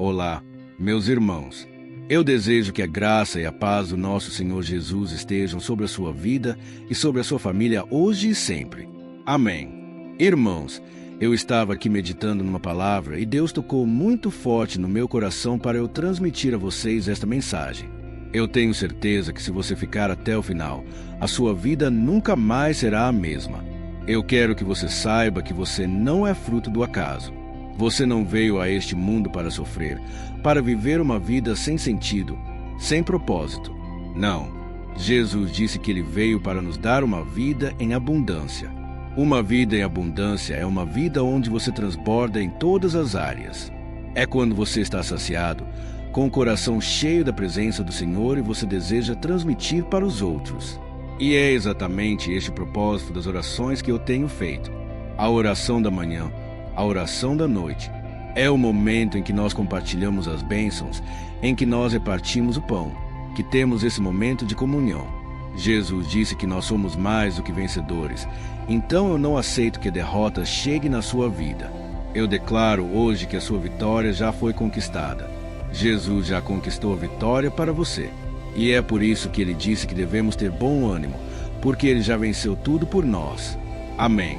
Olá, meus irmãos. Eu desejo que a graça e a paz do nosso Senhor Jesus estejam sobre a sua vida e sobre a sua família hoje e sempre. Amém. Irmãos, eu estava aqui meditando numa palavra e Deus tocou muito forte no meu coração para eu transmitir a vocês esta mensagem. Eu tenho certeza que se você ficar até o final, a sua vida nunca mais será a mesma. Eu quero que você saiba que você não é fruto do acaso. Você não veio a este mundo para sofrer, para viver uma vida sem sentido, sem propósito. Não. Jesus disse que ele veio para nos dar uma vida em abundância. Uma vida em abundância é uma vida onde você transborda em todas as áreas. É quando você está saciado, com o coração cheio da presença do Senhor e você deseja transmitir para os outros. E é exatamente este o propósito das orações que eu tenho feito. A oração da manhã, a oração da noite, é o momento em que nós compartilhamos as bênçãos, em que nós repartimos o pão, que temos esse momento de comunhão. Jesus disse que nós somos mais do que vencedores, então eu não aceito que a derrota chegue na sua vida. Eu declaro hoje que a sua vitória já foi conquistada. Jesus já conquistou a vitória para você. E é por isso que ele disse que devemos ter bom ânimo, porque ele já venceu tudo por nós. Amém.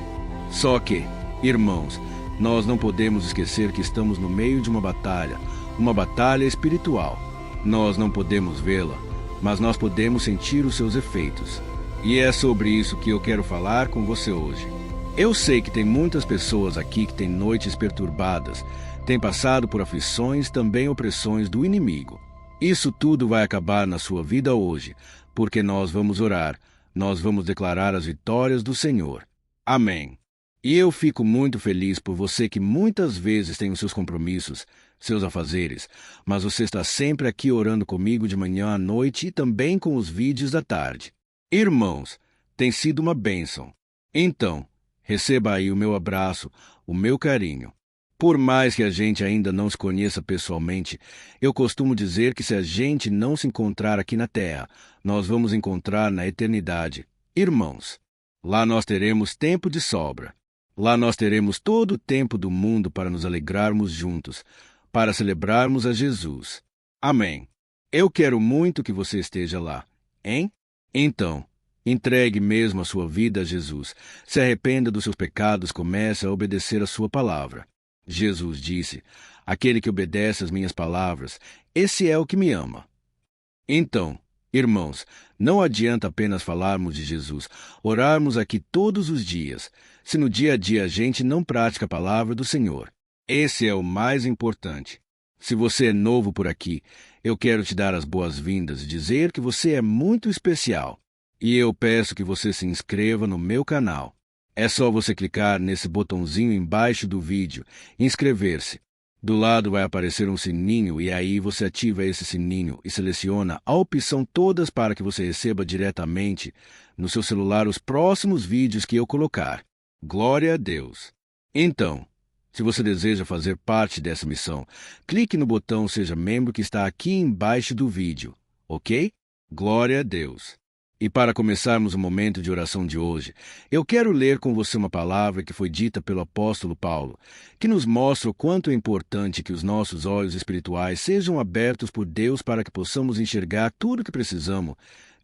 Só que, irmãos, nós não podemos esquecer que estamos no meio de uma batalha espiritual. Nós não podemos vê-la, mas nós podemos sentir os seus efeitos. E é sobre isso que eu quero falar com você hoje. Eu sei que tem muitas pessoas aqui que têm noites perturbadas, têm passado por aflições, também opressões do inimigo. Isso tudo vai acabar na sua vida hoje, porque nós vamos orar, nós vamos declarar as vitórias do Senhor. Amém. E eu fico muito feliz por você que muitas vezes tem os seus compromissos, seus afazeres, mas você está sempre aqui orando comigo de manhã à noite e também com os vídeos da tarde. Irmãos, tem sido uma bênção. Então, receba aí o meu abraço, o meu carinho. Por mais que a gente ainda não se conheça pessoalmente, eu costumo dizer que se a gente não se encontrar aqui na Terra, nós vamos encontrar na eternidade. Irmãos, lá nós teremos tempo de sobra. Lá nós teremos todo o tempo do mundo para nos alegrarmos juntos, para celebrarmos a Jesus. Amém. Eu quero muito que você esteja lá, hein? Então, entregue mesmo a sua vida a Jesus. Se arrependa dos seus pecados, comece a obedecer a sua palavra. Jesus disse: aquele que obedece às minhas palavras, esse é o que me ama. Então, irmãos, não adianta apenas falarmos de Jesus, orarmos aqui todos os dias, se no dia a dia a gente não pratica a palavra do Senhor. Esse é o mais importante. Se você é novo por aqui, eu quero te dar as boas-vindas e dizer que você é muito especial. E eu peço que você se inscreva no meu canal. É só você clicar nesse botãozinho embaixo do vídeo, inscrever-se. Do lado vai aparecer um sininho e aí você ativa esse sininho e seleciona a opção todas para que você receba diretamente no seu celular os próximos vídeos que eu colocar. Glória a Deus! Então, se você deseja fazer parte dessa missão, clique no botão Seja Membro que está aqui embaixo do vídeo, ok? Glória a Deus! E para começarmos o momento de oração de hoje, eu quero ler com você uma palavra que foi dita pelo apóstolo Paulo, que nos mostra o quanto é importante que os nossos olhos espirituais sejam abertos por Deus para que possamos enxergar tudo o que precisamos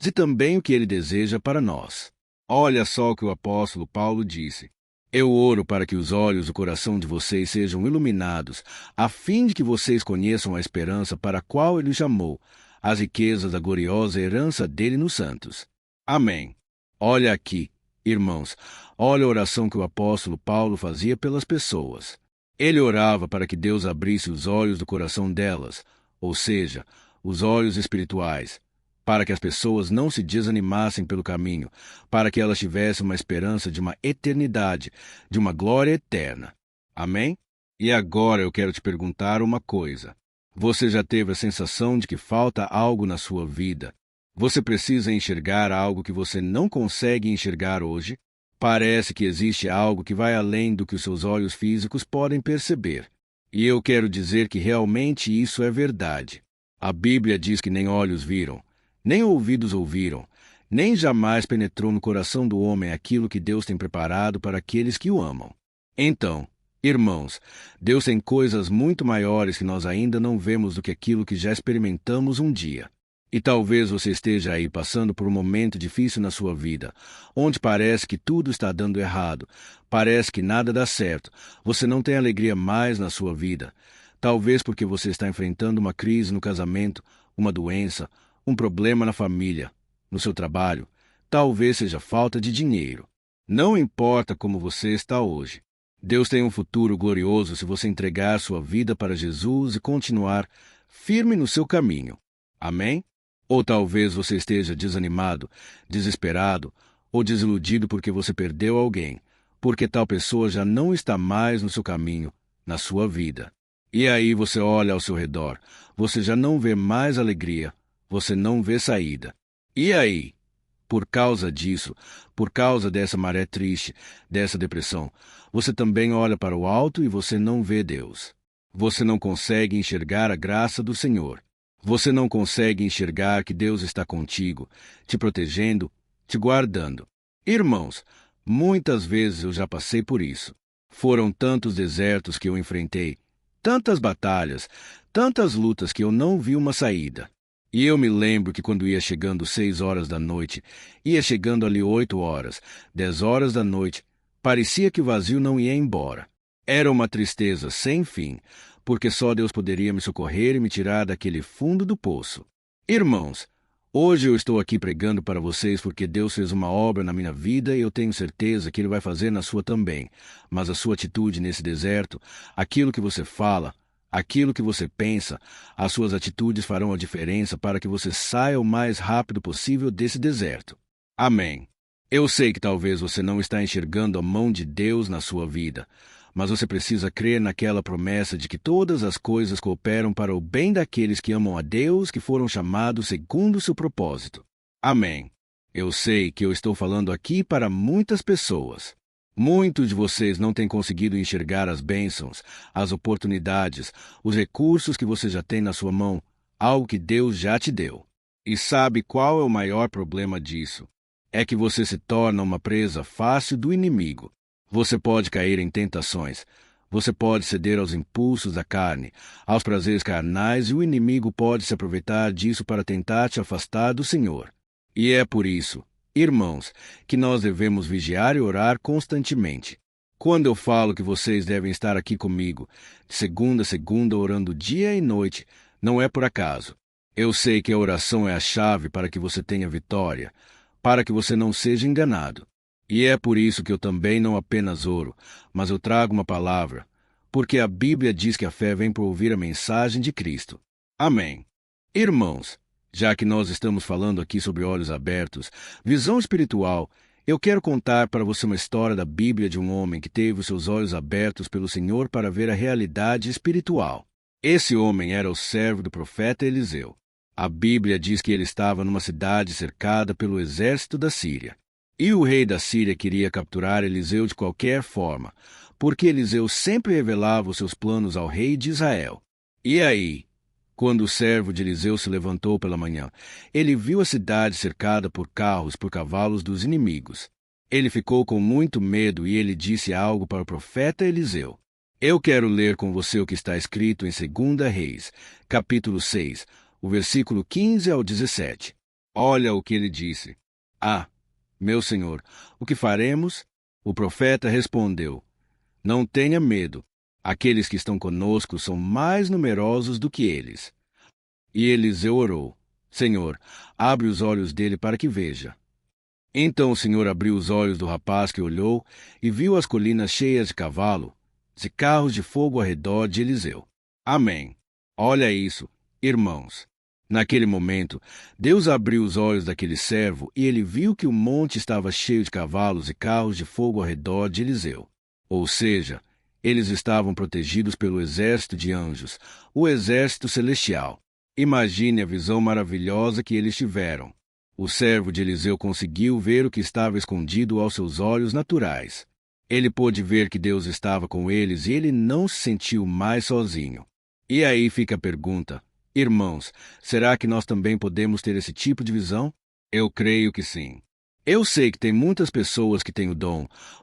e também o que Ele deseja para nós. Olha só o que o apóstolo Paulo disse. Eu oro para que os olhos do coração de vocês sejam iluminados, a fim de que vocês conheçam a esperança para a qual Ele os chamou, as riquezas da gloriosa herança dele nos santos. Amém. Olha aqui, irmãos, olha a oração que o apóstolo Paulo fazia pelas pessoas. Ele orava para que Deus abrisse os olhos do coração delas, ou seja, os olhos espirituais, para que as pessoas não se desanimassem pelo caminho, para que elas tivessem uma esperança de uma eternidade, de uma glória eterna. Amém? E agora eu quero te perguntar uma coisa. Você já teve a sensação de que falta algo na sua vida? Você precisa enxergar algo que você não consegue enxergar hoje? Parece que existe algo que vai além do que os seus olhos físicos podem perceber. E eu quero dizer que realmente isso é verdade. A Bíblia diz que nem olhos viram, nem ouvidos ouviram, nem jamais penetrou no coração do homem aquilo que Deus tem preparado para aqueles que o amam. Então, Irmãos, Deus tem coisas muito maiores que nós ainda não vemos do que aquilo que já experimentamos um dia. E talvez você esteja aí passando por um momento difícil na sua vida, onde parece que tudo está dando errado, parece que nada dá certo, você não tem alegria mais na sua vida. Talvez porque você está enfrentando uma crise no casamento, uma doença, um problema na família, no seu trabalho. Talvez seja falta de dinheiro. Não importa como você está hoje. Deus tem um futuro glorioso se você entregar sua vida para Jesus e continuar firme no seu caminho. Amém? Ou talvez você esteja desanimado, desesperado ou desiludido porque você perdeu alguém, porque tal pessoa já não está mais no seu caminho, na sua vida. E aí você olha ao seu redor, você já não vê mais alegria, você não vê saída. E aí? Por causa disso, por causa dessa maré triste, dessa depressão, você também olha para o alto e você não vê Deus. Você não consegue enxergar a graça do Senhor. Você não consegue enxergar que Deus está contigo, te protegendo, te guardando. Irmãos, muitas vezes eu já passei por isso. Foram tantos desertos que eu enfrentei, tantas batalhas, tantas lutas que eu não vi uma saída. E eu me lembro que quando ia chegando 6 horas da noite, ia chegando ali 8 horas, 10 horas da noite, parecia que o vazio não ia embora. Era uma tristeza sem fim, porque só Deus poderia me socorrer e me tirar daquele fundo do poço. Irmãos, hoje eu estou aqui pregando para vocês porque Deus fez uma obra na minha vida e eu tenho certeza que Ele vai fazer na sua também. Mas a sua atitude nesse deserto, aquilo que você fala, aquilo que você pensa, as suas atitudes farão a diferença para que você saia o mais rápido possível desse deserto. Amém. Eu sei que talvez você não está enxergando a mão de Deus na sua vida, mas você precisa crer naquela promessa de que todas as coisas cooperam para o bem daqueles que amam a Deus, que foram chamados segundo o seu propósito. Amém. Eu sei que eu estou falando aqui para muitas pessoas. Muitos de vocês não têm conseguido enxergar as bênçãos, as oportunidades, os recursos que você já tem na sua mão, algo que Deus já te deu. E sabe qual é o maior problema disso? É que você se torna uma presa fácil do inimigo. Você pode cair em tentações. Você pode ceder aos impulsos da carne, aos prazeres carnais, e o inimigo pode se aproveitar disso para tentar te afastar do Senhor. E é por isso, irmãos, que nós devemos vigiar e orar constantemente. Quando eu falo que vocês devem estar aqui comigo, de segunda a segunda, orando dia e noite, não é por acaso. Eu sei que a oração é a chave para que você tenha vitória, para que você não seja enganado. E é por isso que eu também não apenas oro, mas eu trago uma palavra, porque a Bíblia diz que a fé vem por ouvir a mensagem de Cristo. Amém. Irmãos, já que nós estamos falando aqui sobre olhos abertos, visão espiritual, eu quero contar para você uma história da Bíblia de um homem que teve os seus olhos abertos pelo Senhor para ver a realidade espiritual. Esse homem era o servo do profeta Eliseu. A Bíblia diz que ele estava numa cidade cercada pelo exército da Síria. E o rei da Síria queria capturar Eliseu de qualquer forma, porque Eliseu sempre revelava os seus planos ao rei de Israel. E aí, quando o servo de Eliseu se levantou pela manhã, ele viu a cidade cercada por carros, por cavalos dos inimigos. Ele ficou com muito medo e ele disse algo para o profeta Eliseu. Eu quero ler com você o que está escrito em 2 Reis, capítulo 6, o versículo 15 ao 17. Olha o que ele disse. Meu senhor, o que faremos? O profeta respondeu, não tenha medo. Aqueles que estão conosco são mais numerosos do que eles. E Eliseu orou, Senhor, abre os olhos dele para que veja. Então o Senhor abriu os olhos do rapaz que olhou e viu as colinas cheias de cavalo, de carros de fogo ao redor de Eliseu. Amém. Olha isso, irmãos. Naquele momento, Deus abriu os olhos daquele servo e ele viu que o monte estava cheio de cavalos e carros de fogo ao redor de Eliseu. Ou seja, eles estavam protegidos pelo exército de anjos, o exército celestial. Imagine a visão maravilhosa que eles tiveram. O servo de Eliseu conseguiu ver o que estava escondido aos seus olhos naturais. Ele pôde ver que Deus estava com eles e ele não se sentiu mais sozinho. E aí fica a pergunta. Irmãos, será que nós também podemos ter esse tipo de visão? Eu creio que sim. Eu sei que tem muitas pessoas que têm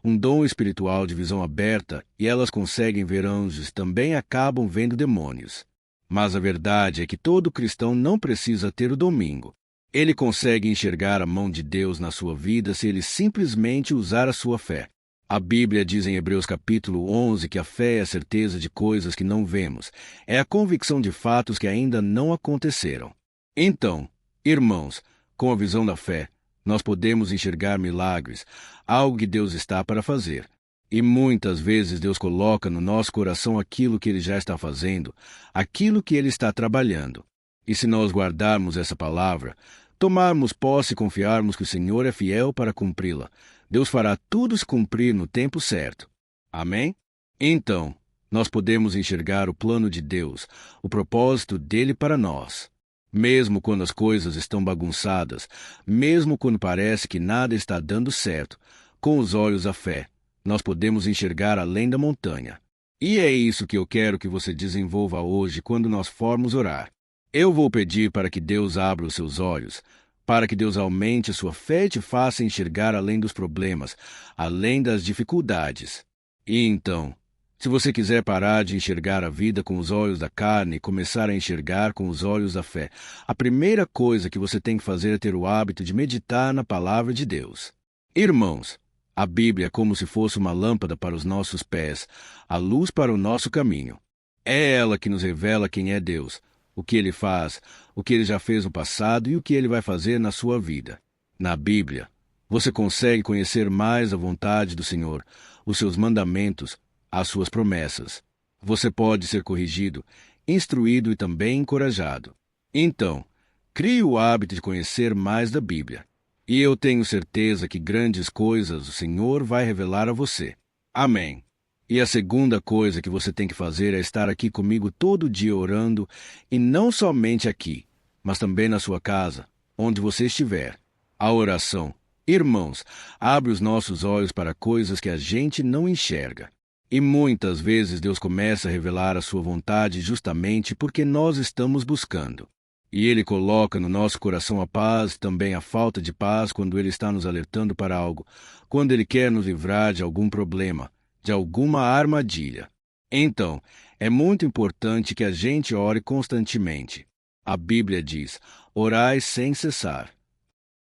um dom espiritual de visão aberta, e elas conseguem ver anjos e também acabam vendo demônios. Mas a verdade é que todo cristão não precisa ter o domingo. Ele consegue enxergar a mão de Deus na sua vida se ele simplesmente usar a sua fé. A Bíblia diz em Hebreus capítulo 11 que a fé é a certeza de coisas que não vemos, é a convicção de fatos que ainda não aconteceram. Então, irmãos, com a visão da fé, nós podemos enxergar milagres, algo que Deus está para fazer. E muitas vezes Deus coloca no nosso coração aquilo que Ele já está fazendo, aquilo que Ele está trabalhando. E se nós guardarmos essa palavra, tomarmos posse e confiarmos que o Senhor é fiel para cumpri-la, Deus fará tudo se cumprir no tempo certo. Amém? Então, nós podemos enxergar o plano de Deus, o propósito dele para nós. Mesmo quando as coisas estão bagunçadas, mesmo quando parece que nada está dando certo, com os olhos da fé, nós podemos enxergar além da montanha. E é isso que eu quero que você desenvolva hoje quando nós formos orar. Eu vou pedir para que Deus abra os seus olhos, para que Deus aumente a sua fé e te faça enxergar além dos problemas, além das dificuldades. E então, se você quiser parar de enxergar a vida com os olhos da carne e começar a enxergar com os olhos da fé, a primeira coisa que você tem que fazer é ter o hábito de meditar na palavra de Deus. Irmãos, a Bíblia é como se fosse uma lâmpada para os nossos pés, a luz para o nosso caminho. É ela que nos revela quem é Deus, o que Ele faz, o que Ele já fez no passado e o que Ele vai fazer na sua vida. Na Bíblia, você consegue conhecer mais a vontade do Senhor, os seus mandamentos, as suas promessas. Você pode ser corrigido, instruído e também encorajado. Então, crie o hábito de conhecer mais da Bíblia. E eu tenho certeza que grandes coisas o Senhor vai revelar a você. Amém. E a segunda coisa que você tem que fazer é estar aqui comigo todo dia orando, e não somente aqui, mas também na sua casa, onde você estiver. A oração, irmãos, abre os nossos olhos para coisas que a gente não enxerga. E muitas vezes Deus começa a revelar a sua vontade justamente porque nós estamos buscando. E Ele coloca no nosso coração a paz e também a falta de paz quando Ele está nos alertando para algo, quando Ele quer nos livrar de algum problema, de alguma armadilha. Então, é muito importante que a gente ore constantemente. A Bíblia diz, orai sem cessar.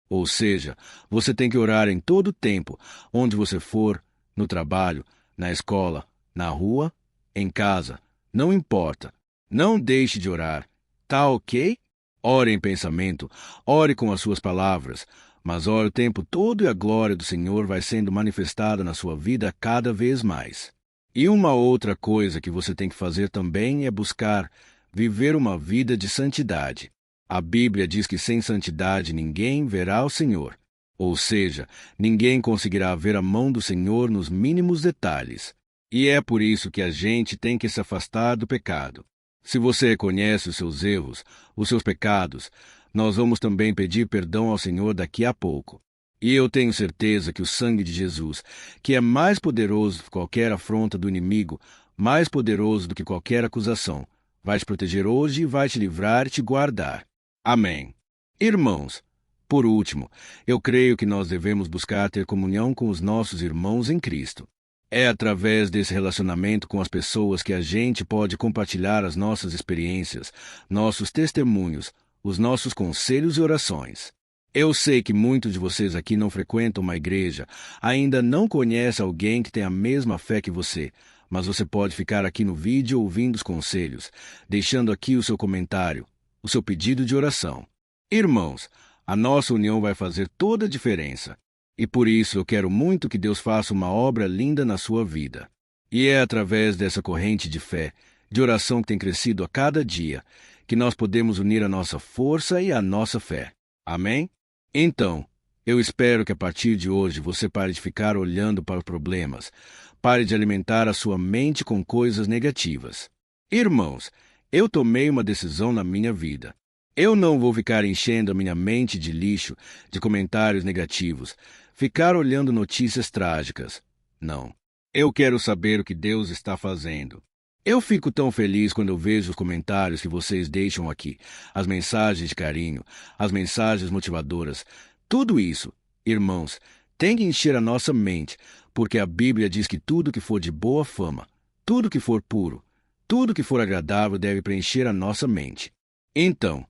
Ou seja, você tem que orar em todo o tempo, onde você for, no trabalho, na escola, na rua, em casa, não importa. Não deixe de orar. Tá ok? Ore em pensamento, ore com as suas palavras, mas ore o tempo todo e a glória do Senhor vai sendo manifestada na sua vida cada vez mais. E uma outra coisa que você tem que fazer também é buscar viver uma vida de santidade. A Bíblia diz que sem santidade ninguém verá o Senhor. Ou seja, ninguém conseguirá ver a mão do Senhor nos mínimos detalhes. E é por isso que a gente tem que se afastar do pecado. Se você reconhece os seus erros, os seus pecados, nós vamos também pedir perdão ao Senhor daqui a pouco. E eu tenho certeza que o sangue de Jesus, que é mais poderoso do que qualquer afronta do inimigo, mais poderoso do que qualquer acusação, vai te proteger hoje e vai te livrar e te guardar. Amém. Irmãos, por último, eu creio que nós devemos buscar ter comunhão com os nossos irmãos em Cristo. É através desse relacionamento com as pessoas que a gente pode compartilhar as nossas experiências, nossos testemunhos, os nossos conselhos e orações. Eu sei que muitos de vocês aqui não frequentam uma igreja, ainda não conhecem alguém que tem a mesma fé que você, mas você pode ficar aqui no vídeo ouvindo os conselhos, deixando aqui o seu comentário, o seu pedido de oração. Irmãos, a nossa união vai fazer toda a diferença. E por isso eu quero muito que Deus faça uma obra linda na sua vida. E é através dessa corrente de fé, de oração que tem crescido a cada dia, que nós podemos unir a nossa força e a nossa fé. Amém? Então, eu espero que a partir de hoje você pare de ficar olhando para os problemas, pare de alimentar a sua mente com coisas negativas. Irmãos, eu tomei uma decisão na minha vida. Eu não vou ficar enchendo a minha mente de lixo, de comentários negativos, ficar olhando notícias trágicas. Não. Eu quero saber o que Deus está fazendo. Eu fico tão feliz quando eu vejo os comentários que vocês deixam aqui, as mensagens de carinho, as mensagens motivadoras, tudo isso. Irmãos, tem que encher a nossa mente, porque a Bíblia diz que tudo que for de boa fama, tudo que for puro, tudo que for agradável deve preencher a nossa mente. Então,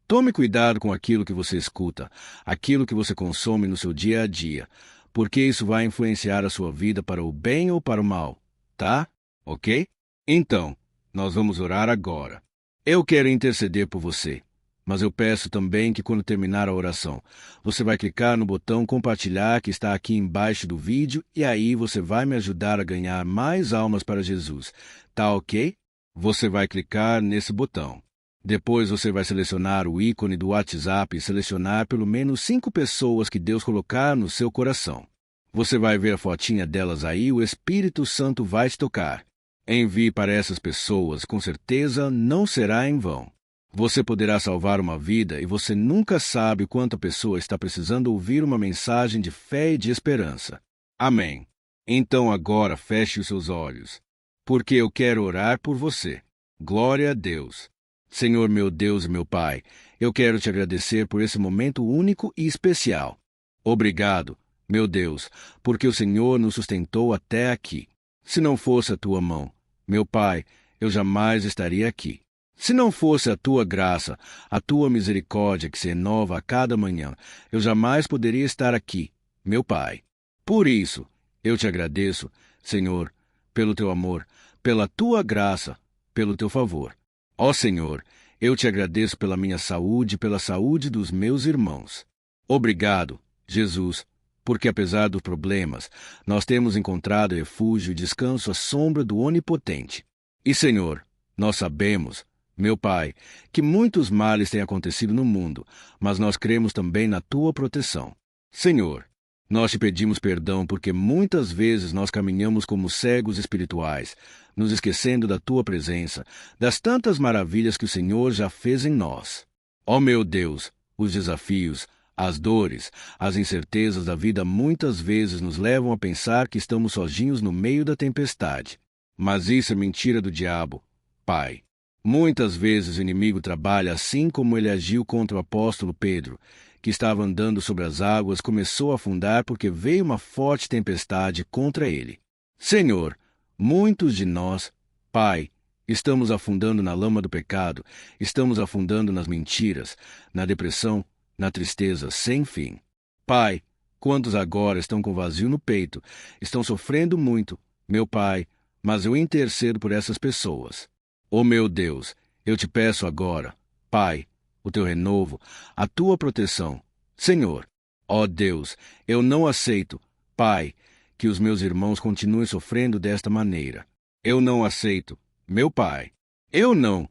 tome cuidado com aquilo que você escuta, aquilo que você consome no seu dia a dia, porque isso vai influenciar a sua vida para o bem ou para o mal, tá? Ok? Então, nós vamos orar agora. Eu quero interceder por você, mas eu peço também que quando terminar a oração, você vai clicar no botão compartilhar que está aqui embaixo do vídeo e aí você vai me ajudar a ganhar mais almas para Jesus, tá ok? Você vai clicar nesse botão. Depois você vai selecionar o ícone do WhatsApp e selecionar pelo menos 5 pessoas que Deus colocar no seu coração. Você vai ver a fotinha delas aí, o Espírito Santo vai te tocar. Envie para essas pessoas, com certeza não será em vão. Você poderá salvar uma vida e você nunca sabe quanta pessoa está precisando ouvir uma mensagem de fé e de esperança. Amém. Então agora feche os seus olhos, porque eu quero orar por você. Glória a Deus. Senhor meu Deus e meu Pai, eu quero te agradecer por esse momento único e especial. Obrigado, meu Deus, porque o Senhor nos sustentou até aqui. Se não fosse a tua mão, meu Pai, eu jamais estaria aqui. Se não fosse a tua graça, a tua misericórdia que se renova a cada manhã, eu jamais poderia estar aqui, meu Pai. Por isso, eu te agradeço, Senhor, pelo teu amor, pela tua graça, pelo teu favor. Ó Senhor, eu te agradeço pela minha saúde e pela saúde dos meus irmãos. Obrigado, Jesus, porque apesar dos problemas, nós temos encontrado refúgio e descanso à sombra do Onipotente. E Senhor, nós sabemos, meu Pai, que muitos males têm acontecido no mundo, mas nós cremos também na tua proteção. Senhor, nós te pedimos perdão porque muitas vezes nós caminhamos como cegos espirituais, nos esquecendo da tua presença, das tantas maravilhas que o Senhor já fez em nós. Ó meu Deus, os desafios, as dores, as incertezas da vida muitas vezes nos levam a pensar que estamos sozinhos no meio da tempestade. Mas isso é mentira do diabo, Pai. Muitas vezes o inimigo trabalha assim como ele agiu contra o apóstolo Pedro, que estava andando sobre as águas, começou a afundar porque veio uma forte tempestade contra ele. Senhor, muitos de nós, Pai, estamos afundando na lama do pecado, estamos afundando nas mentiras, na depressão, na tristeza sem fim. Pai, quantos agora estão com vazio no peito, estão sofrendo muito, meu Pai, mas eu intercedo por essas pessoas. Ó meu Deus, eu te peço agora, Pai, o teu renovo, a tua proteção. Senhor, ó Deus, eu não aceito, Pai, que os meus irmãos continuem sofrendo desta maneira. Eu não aceito, meu Pai. Eu não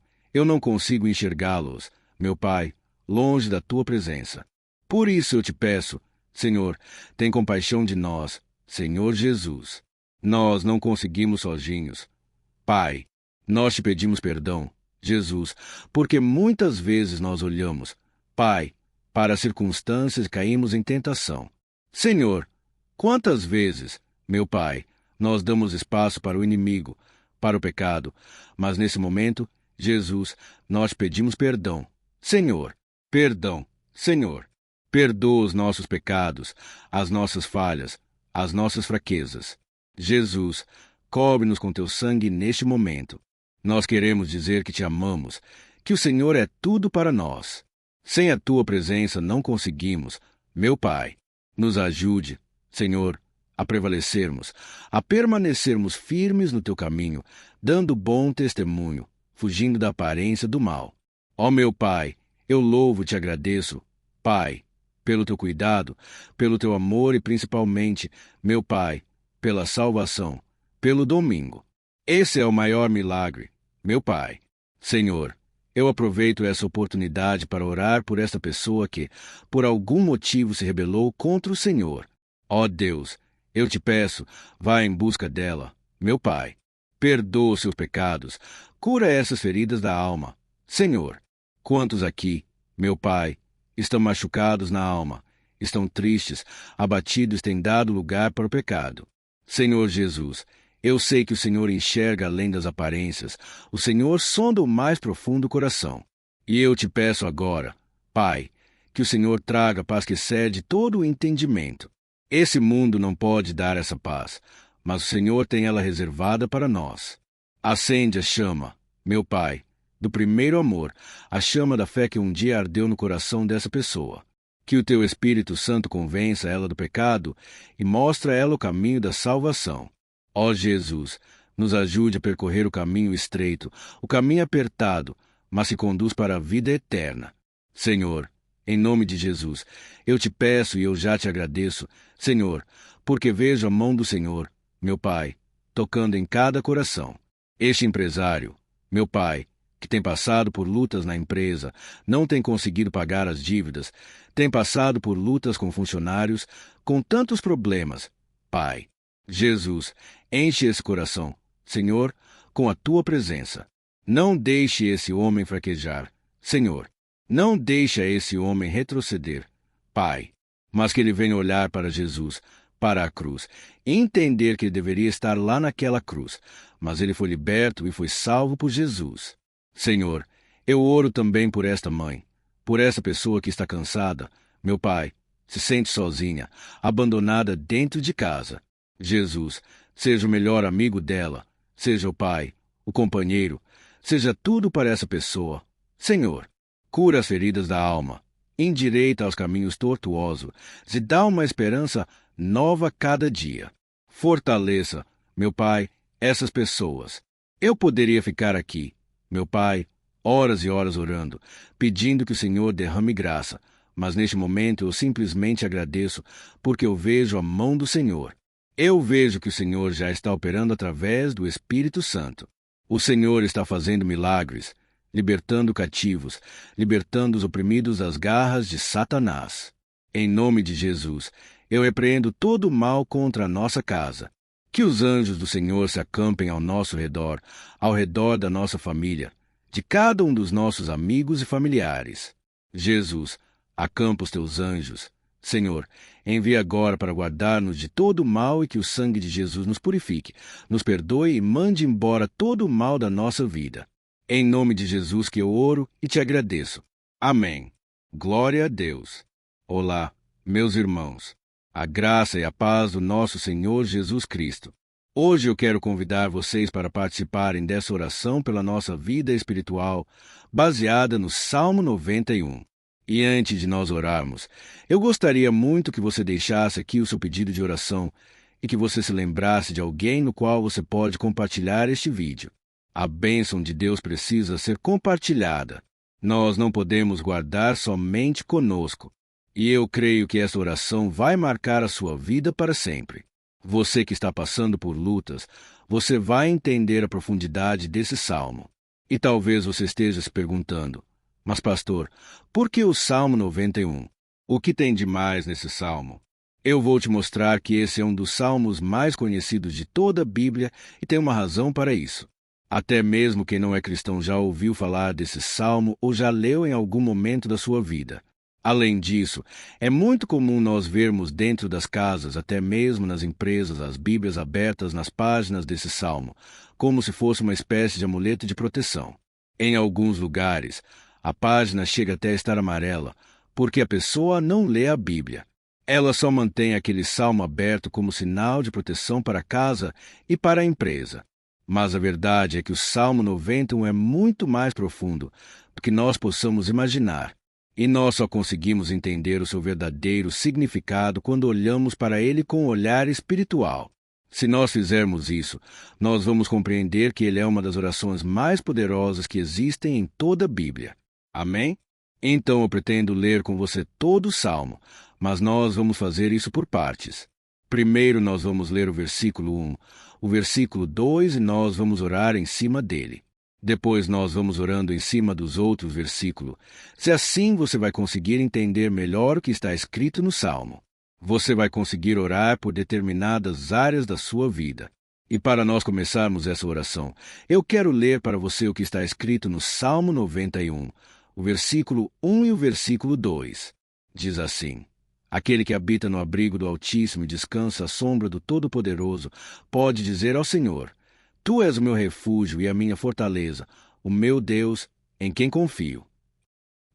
consigo enxergá-los, meu Pai, longe da tua presença. Por isso eu te peço, Senhor, tem compaixão de nós, Senhor Jesus. Nós não conseguimos sozinhos. Pai, nós te pedimos perdão, Jesus, porque muitas vezes nós olhamos, Pai, para as circunstâncias e caímos em tentação. Senhor, quantas vezes, meu Pai, nós damos espaço para o inimigo, para o pecado, mas nesse momento, Jesus, nós te pedimos perdão. Senhor, perdão, Senhor, perdoa os nossos pecados, as nossas falhas, as nossas fraquezas. Jesus, cobre-nos com teu sangue neste momento. Nós queremos dizer que te amamos, que o Senhor é tudo para nós. Sem a tua presença não conseguimos, meu Pai. Nos ajude, Senhor, a prevalecermos, a permanecermos firmes no teu caminho, dando bom testemunho, fugindo da aparência do mal. Ó meu Pai, eu louvo e te agradeço, Pai, pelo teu cuidado, pelo teu amor e principalmente, meu Pai, pela salvação, pelo domingo. Esse é o maior milagre, meu Pai. Senhor, eu aproveito essa oportunidade para orar por esta pessoa que, por algum motivo, se rebelou contra o Senhor. Ó Deus, eu te peço, vá em busca dela, meu Pai. Perdoa os seus pecados, cura essas feridas da alma. Senhor, quantos aqui, meu Pai, estão machucados na alma, estão tristes, abatidos, têm dado lugar para o pecado. Senhor Jesus, eu sei que o Senhor enxerga além das aparências, o Senhor sonda o mais profundo coração. E eu te peço agora, Pai, Que o Senhor traga paz que excede todo o entendimento. Esse mundo não pode dar essa paz, mas o Senhor tem ela reservada para nós. Acende a chama, meu Pai, do primeiro amor, a chama da fé que um dia ardeu no coração dessa pessoa. Que o Teu Espírito Santo convença ela do pecado e mostre a ela o caminho da salvação. Ó Jesus, nos ajude a percorrer o caminho estreito, o caminho apertado, mas que conduz para a vida eterna. Senhor, em nome de Jesus, eu te peço e eu já te agradeço, Senhor, porque vejo a mão do Senhor, meu Pai, tocando em cada coração. Este empresário, meu Pai, que tem passado por lutas na empresa, não tem conseguido pagar as dívidas, tem passado por lutas com funcionários, com tantos problemas. Pai, Jesus, enche esse coração, Senhor, com a Tua presença. Não deixe esse homem fraquejar, Senhor. Não deixe esse homem retroceder, Pai, mas que ele venha olhar para Jesus, para a cruz, e entender que ele deveria estar lá naquela cruz, mas ele foi liberto e foi salvo por Jesus. Senhor, eu oro também por esta mãe, por essa pessoa que está cansada, meu Pai, se sente sozinha, abandonada dentro de casa. Jesus, seja o melhor amigo dela, seja o pai, o companheiro, seja tudo para essa pessoa. Senhor, cura as feridas da alma, endireita os caminhos tortuosos e dá uma esperança nova cada dia. Fortaleça, meu Pai, essas pessoas. Eu poderia ficar aqui, meu Pai, horas e horas orando, pedindo que o Senhor derrame graça, mas neste momento eu simplesmente agradeço porque eu vejo a mão do Senhor. Eu vejo que o Senhor já está operando através do Espírito Santo. O Senhor está fazendo milagres, libertando cativos, libertando os oprimidos das garras de Satanás. Em nome de Jesus, eu repreendo todo o mal contra a nossa casa. Que os anjos do Senhor se acampem ao nosso redor, ao redor da nossa família, de cada um dos nossos amigos e familiares. Jesus, acampa os teus anjos. Senhor, envia agora para guardar-nos de todo o mal e que o sangue de Jesus nos purifique, nos perdoe e mande embora todo o mal da nossa vida. Em nome de Jesus que eu oro e te agradeço. Amém. Glória a Deus. Olá, meus irmãos. A graça e a paz do nosso Senhor Jesus Cristo. Hoje eu quero convidar vocês para participarem dessa oração pela nossa vida espiritual, baseada no Salmo 91. E antes de nós orarmos, eu gostaria muito que você deixasse aqui o seu pedido de oração e que você se lembrasse de alguém no qual você pode compartilhar este vídeo. A bênção de Deus precisa ser compartilhada. Nós não podemos guardar somente conosco. E eu creio que essa oração vai marcar a sua vida para sempre. Você que está passando por lutas, você vai entender a profundidade desse salmo. E talvez você esteja se perguntando, mas pastor, por que o Salmo 91? O que tem de mais nesse salmo? Eu vou te mostrar que esse é um dos salmos mais conhecidos de toda a Bíblia e tem uma razão para isso. Até mesmo quem não é cristão já ouviu falar desse salmo ou já leu em algum momento da sua vida. Além disso, é muito comum nós vermos dentro das casas, até mesmo nas empresas, as Bíblias abertas nas páginas desse salmo, como se fosse uma espécie de amuleto de proteção. Em alguns lugares, a página chega até a estar amarela, porque a pessoa não lê a Bíblia. Ela só mantém aquele salmo aberto como sinal de proteção para a casa e para a empresa. Mas a verdade é que o Salmo 91 é muito mais profundo do que nós possamos imaginar. E nós só conseguimos entender o seu verdadeiro significado quando olhamos para ele com um olhar espiritual. Se nós fizermos isso, nós vamos compreender que ele é uma das orações mais poderosas que existem em toda a Bíblia. Amém? Então eu pretendo ler com você todo o Salmo, mas nós vamos fazer isso por partes. Primeiro nós vamos ler o versículo 1, o versículo 2 e nós vamos orar em cima dele. Depois nós vamos orando em cima dos outros versículos. Se assim você vai conseguir entender melhor o que está escrito no Salmo. Você vai conseguir orar por determinadas áreas da sua vida. E para nós começarmos essa oração, eu quero ler para você o que está escrito no Salmo 91, o versículo 1 e o versículo 2. Diz assim: Aquele que habita no abrigo do Altíssimo e descansa à sombra do Todo-Poderoso pode dizer ao Senhor: Tu és o meu refúgio e a minha fortaleza, o meu Deus, em quem confio.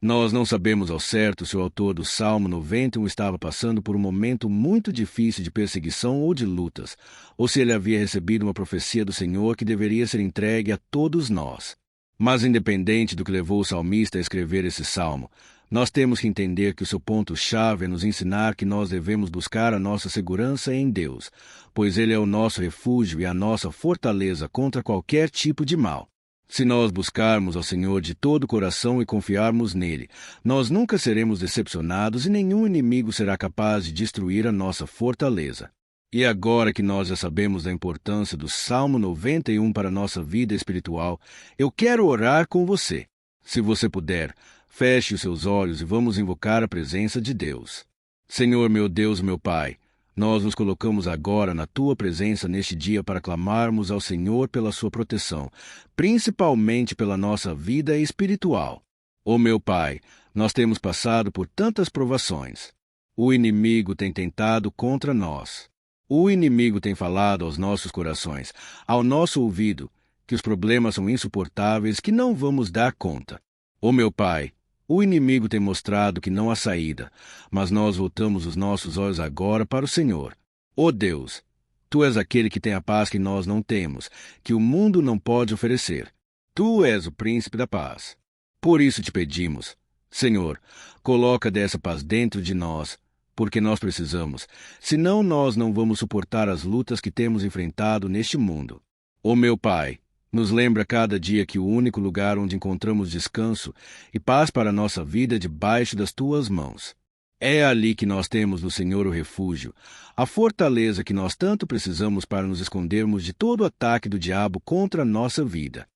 Nós não sabemos ao certo se o autor do Salmo 91 estava passando por um momento muito difícil de perseguição ou de lutas, ou se ele havia recebido uma profecia do Senhor que deveria ser entregue a todos nós. Mas, independente do que levou o salmista a escrever esse salmo, nós temos que entender que o seu ponto-chave é nos ensinar que nós devemos buscar a nossa segurança em Deus, pois Ele é o nosso refúgio e a nossa fortaleza contra qualquer tipo de mal. Se nós buscarmos ao Senhor de todo o coração e confiarmos nele, nós nunca seremos decepcionados e nenhum inimigo será capaz de destruir a nossa fortaleza. E agora que nós já sabemos da importância do Salmo 91 para a nossa vida espiritual, eu quero orar com você. Se você puder, feche os seus olhos e vamos invocar a presença de Deus. Senhor, meu Deus, meu Pai, nós nos colocamos agora na Tua presença neste dia para clamarmos ao Senhor pela Sua proteção, principalmente pela nossa vida espiritual. Ó meu Pai, nós temos passado por tantas provações. O inimigo tem tentado contra nós. O inimigo tem falado aos nossos corações, ao nosso ouvido, que os problemas são insuportáveis, que não vamos dar conta. Ó meu Pai, o inimigo tem mostrado que não há saída, mas nós voltamos os nossos olhos agora para o Senhor. Ó Deus, Tu és aquele que tem a paz que nós não temos, que o mundo não pode oferecer. Tu és o príncipe da paz. Por isso te pedimos, Senhor, coloca dessa paz dentro de nós, porque nós precisamos, senão nós não vamos suportar as lutas que temos enfrentado neste mundo. Ó meu Pai, nos lembra cada dia que o único lugar onde encontramos descanso e paz para a nossa vida é debaixo das Tuas mãos. É ali que nós temos no Senhor o refúgio, a fortaleza que nós tanto precisamos para nos escondermos de todo o ataque do diabo contra a nossa vida.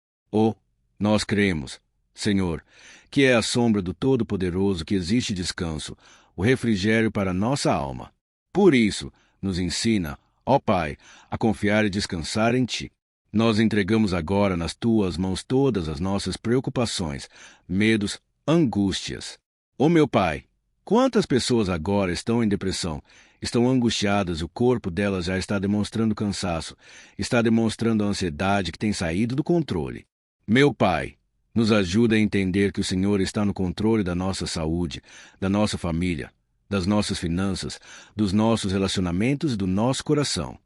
Nós cremos, Senhor, que é a sombra do Todo-Poderoso que existe descanso, o refrigério para a nossa alma. Por isso, nos ensina, ó Pai, a confiar e descansar em Ti. Nós entregamos agora nas Tuas mãos todas as nossas preocupações, medos, angústias. Ó meu Pai, quantas pessoas agora estão em depressão, estão angustiadas e o corpo delas já está demonstrando cansaço, está demonstrando a ansiedade que tem saído do controle. Meu Pai, nos ajuda a entender que o Senhor está no controle da nossa saúde, da nossa família, das nossas finanças, dos nossos relacionamentos e do nosso coração.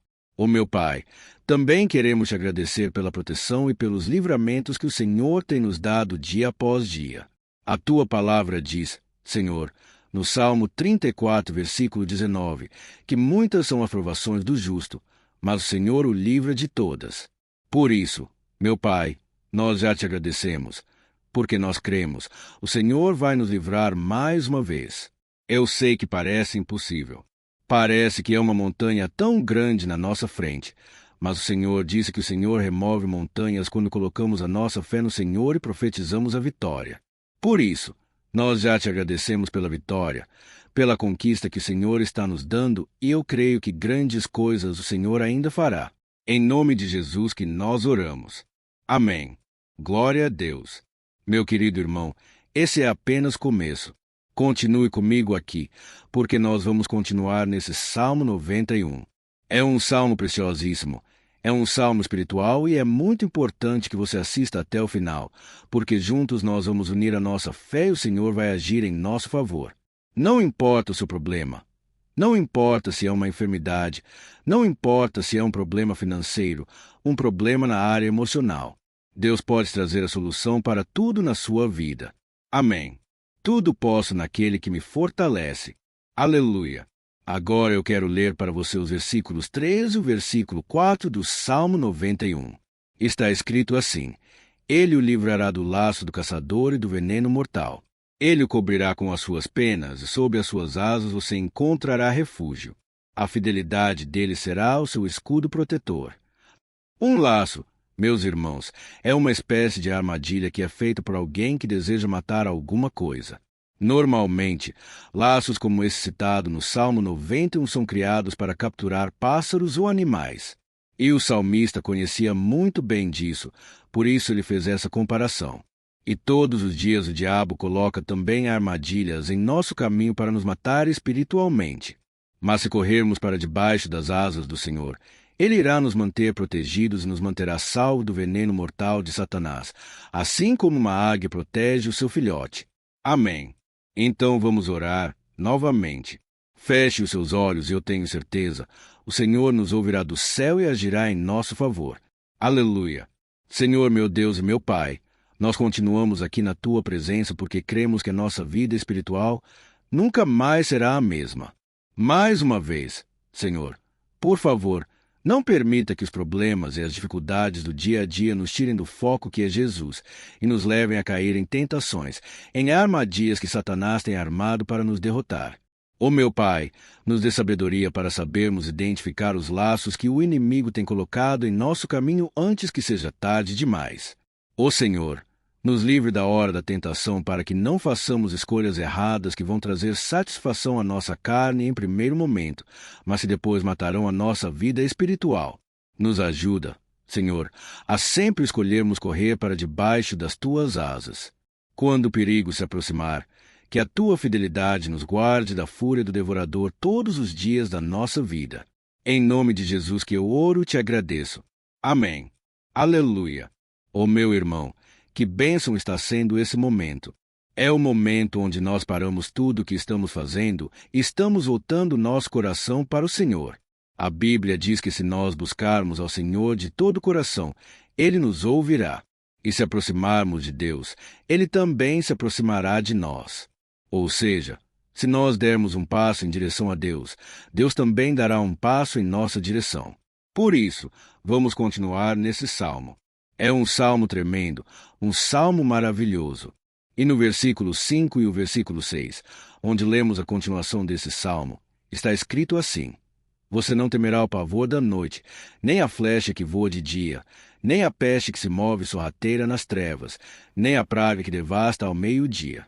Ó meu Pai, também queremos te agradecer pela proteção e pelos livramentos que o Senhor tem nos dado dia após dia. A Tua palavra diz, Senhor, no Salmo 34, versículo 19, que muitas são as provações do justo, mas o Senhor o livra de todas. Por isso, meu Pai, nós já te agradecemos, porque nós cremos, o Senhor vai nos livrar mais uma vez. Eu sei que parece impossível. Parece que é uma montanha tão grande na nossa frente, mas o Senhor disse que o Senhor remove montanhas quando colocamos a nossa fé no Senhor e profetizamos a vitória. Por isso, nós já te agradecemos pela vitória, pela conquista que o Senhor está nos dando, e eu creio que grandes coisas o Senhor ainda fará. Em nome de Jesus que nós oramos. Amém. Glória a Deus. Meu querido irmão, esse é apenas o começo. Continue comigo aqui, porque nós vamos continuar nesse Salmo 91. É um salmo preciosíssimo, é um salmo espiritual e é muito importante que você assista até o final, porque juntos nós vamos unir a nossa fé e o Senhor vai agir em nosso favor. Não importa o seu problema, não importa se é uma enfermidade, não importa se é um problema financeiro, um problema na área emocional. Deus pode trazer a solução para tudo na sua vida. Amém. Tudo posso naquele que me fortalece. Aleluia. Agora eu quero ler para você os versículos 13 e o versículo 4 do Salmo 91. Está escrito assim: Ele o livrará do laço do caçador e do veneno mortal. Ele o cobrirá com as suas penas, e sob as suas asas você encontrará refúgio. A fidelidade dele será o seu escudo protetor. Um laço, meus irmãos, é uma espécie de armadilha que é feita por alguém que deseja matar alguma coisa. Normalmente, laços como esse citado no Salmo 91 são criados para capturar pássaros ou animais. E o salmista conhecia muito bem disso, por isso ele fez essa comparação. E todos os dias o diabo coloca também armadilhas em nosso caminho para nos matar espiritualmente. Mas se corrermos para debaixo das asas do Senhor, Ele irá nos manter protegidos e nos manterá salvo do veneno mortal de Satanás, assim como uma águia protege o seu filhote. Amém. Então vamos orar novamente. Feche os seus olhos e eu tenho certeza, o Senhor nos ouvirá do céu e agirá em nosso favor. Aleluia. Senhor, meu Deus e meu Pai, nós continuamos aqui na Tua presença porque cremos que a nossa vida espiritual nunca mais será a mesma. Mais uma vez, Senhor, por favor, não permita que os problemas e as dificuldades do dia a dia nos tirem do foco que é Jesus e nos levem a cair em tentações, em armadilhas que Satanás tem armado para nos derrotar. Ó meu Pai, nos dê sabedoria para sabermos identificar os laços que o inimigo tem colocado em nosso caminho antes que seja tarde demais. Ó Senhor, nos livre da hora da tentação para que não façamos escolhas erradas que vão trazer satisfação à nossa carne em primeiro momento, mas que depois matarão a nossa vida espiritual. Nos ajuda, Senhor, a sempre escolhermos correr para debaixo das Tuas asas. Quando o perigo se aproximar, que a Tua fidelidade nos guarde da fúria do devorador todos os dias da nossa vida. Em nome de Jesus que eu oro e te agradeço. Amém. Aleluia. Ó meu irmão, que bênção está sendo esse momento. É o momento onde nós paramos tudo o que estamos fazendo e estamos voltando nosso coração para o Senhor. A Bíblia diz que se nós buscarmos ao Senhor de todo o coração, Ele nos ouvirá. E se aproximarmos de Deus, Ele também se aproximará de nós. Ou seja, se nós dermos um passo em direção a Deus, Deus também dará um passo em nossa direção. Por isso, vamos continuar nesse salmo. É um salmo tremendo, um salmo maravilhoso. E no versículo 5 e o versículo 6, onde lemos a continuação desse salmo, está escrito assim: Você não temerá o pavor da noite, nem a flecha que voa de dia, nem a peste que se move sorrateira nas trevas, nem a praga que devasta ao meio-dia.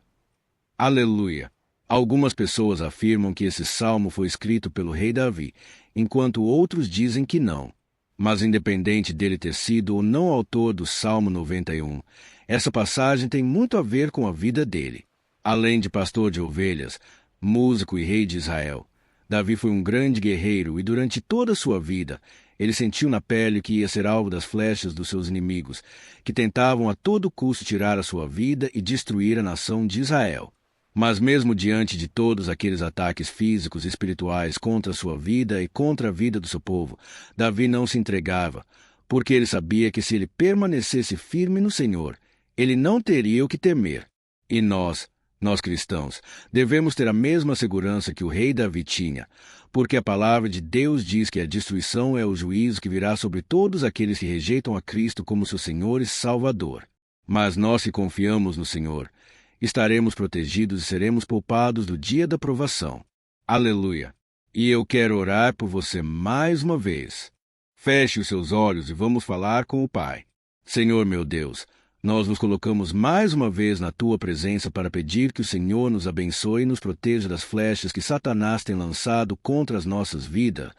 Aleluia! Algumas pessoas afirmam que esse salmo foi escrito pelo rei Davi, enquanto outros dizem que não. Mas independente dele ter sido ou não autor do Salmo 91, essa passagem tem muito a ver com a vida dele. Além de pastor de ovelhas, músico e rei de Israel, Davi foi um grande guerreiro e durante toda a sua vida, ele sentiu na pele que ia ser alvo das flechas dos seus inimigos, que tentavam a todo custo tirar a sua vida e destruir a nação de Israel. Mas mesmo diante de todos aqueles ataques físicos e espirituais contra a sua vida e contra a vida do seu povo, Davi não se entregava, porque ele sabia que se ele permanecesse firme no Senhor, ele não teria o que temer. E nós cristãos, devemos ter a mesma segurança que o rei Davi tinha, porque a palavra de Deus diz que a destruição é o juízo que virá sobre todos aqueles que rejeitam a Cristo como seu Senhor e Salvador. Mas nós que confiamos no Senhor, estaremos protegidos e seremos poupados do dia da provação. Aleluia! E eu quero orar por você mais uma vez. Feche os seus olhos e vamos falar com o Pai. Senhor meu Deus, nós nos colocamos mais uma vez na Tua presença para pedir que o Senhor nos abençoe e nos proteja das flechas que Satanás tem lançado contra as nossas vidas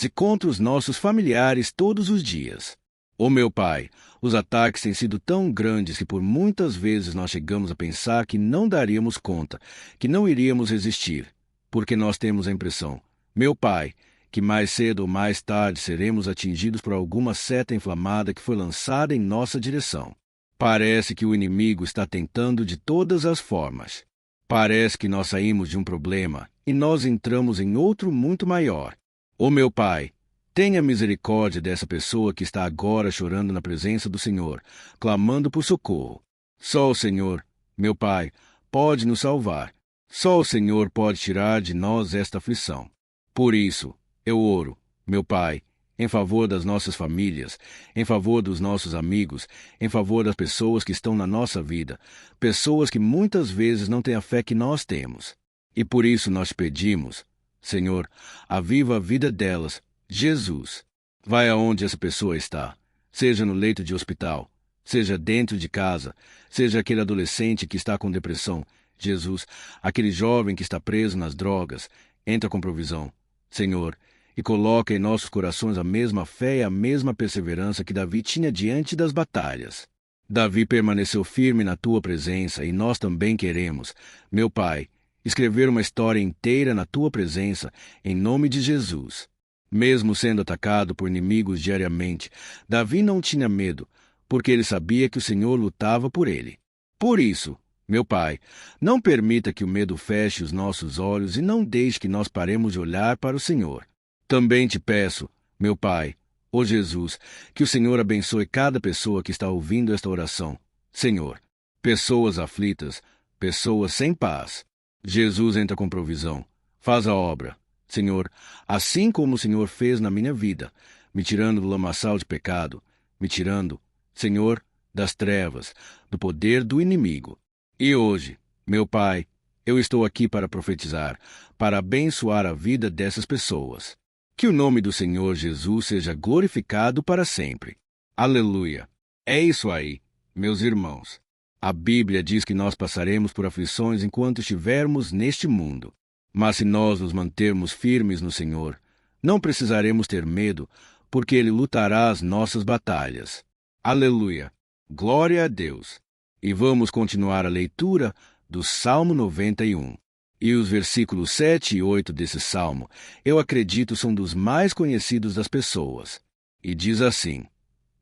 e contra os nossos familiares todos os dias. Ó meu Pai, os ataques têm sido tão grandes que por muitas vezes nós chegamos a pensar que não daríamos conta, que não iríamos resistir, porque nós temos a impressão, meu Pai, que mais cedo ou mais tarde seremos atingidos por alguma seta inflamada que foi lançada em nossa direção. Parece que o inimigo está tentando de todas as formas. Parece que nós saímos de um problema e nós entramos em outro muito maior. Ó meu Pai, tenha misericórdia dessa pessoa que está agora chorando na presença do Senhor, clamando por socorro. Só o Senhor, meu Pai, pode nos salvar. Só o Senhor pode tirar de nós esta aflição. Por isso, eu oro, meu Pai, em favor das nossas famílias, em favor dos nossos amigos, em favor das pessoas que estão na nossa vida, pessoas que muitas vezes não têm a fé que nós temos. E por isso nós pedimos, Senhor, aviva a vida delas, Jesus. Vai aonde essa pessoa está, seja no leito de hospital, seja dentro de casa, seja aquele adolescente que está com depressão, Jesus, aquele jovem que está preso nas drogas, entra com provisão, Senhor, e coloca em nossos corações a mesma fé e a mesma perseverança que Davi tinha diante das batalhas. Davi permaneceu firme na Tua presença e nós também queremos, meu Pai, escrever uma história inteira na Tua presença, em nome de Jesus. Mesmo sendo atacado por inimigos diariamente, Davi não tinha medo, porque ele sabia que o Senhor lutava por ele. Por isso, Meu Pai, não permita que o medo feche os nossos olhos e não deixe que nós paremos de olhar para o Senhor. Também te peço, meu Pai, ó Jesus, que o Senhor abençoe cada pessoa que está ouvindo esta oração. Senhor, pessoas aflitas, pessoas sem paz. Jesus entra com provisão. Faz a obra, Senhor, assim como o Senhor fez na minha vida, me tirando do lamaçal de pecado, me tirando, Senhor, das trevas, do poder do inimigo. E hoje, meu Pai, eu estou aqui para profetizar, para abençoar a vida dessas pessoas. Que o nome do Senhor Jesus seja glorificado para sempre. Aleluia! É isso aí, meus irmãos. A Bíblia diz que nós passaremos por aflições enquanto estivermos neste mundo. Mas se nós nos mantermos firmes no Senhor, não precisaremos ter medo, porque Ele lutará as nossas batalhas. Aleluia! Glória a Deus! E vamos continuar a leitura do Salmo 91. E os versículos 7 e 8 desse salmo, eu acredito, são dos mais conhecidos das pessoas. E diz assim: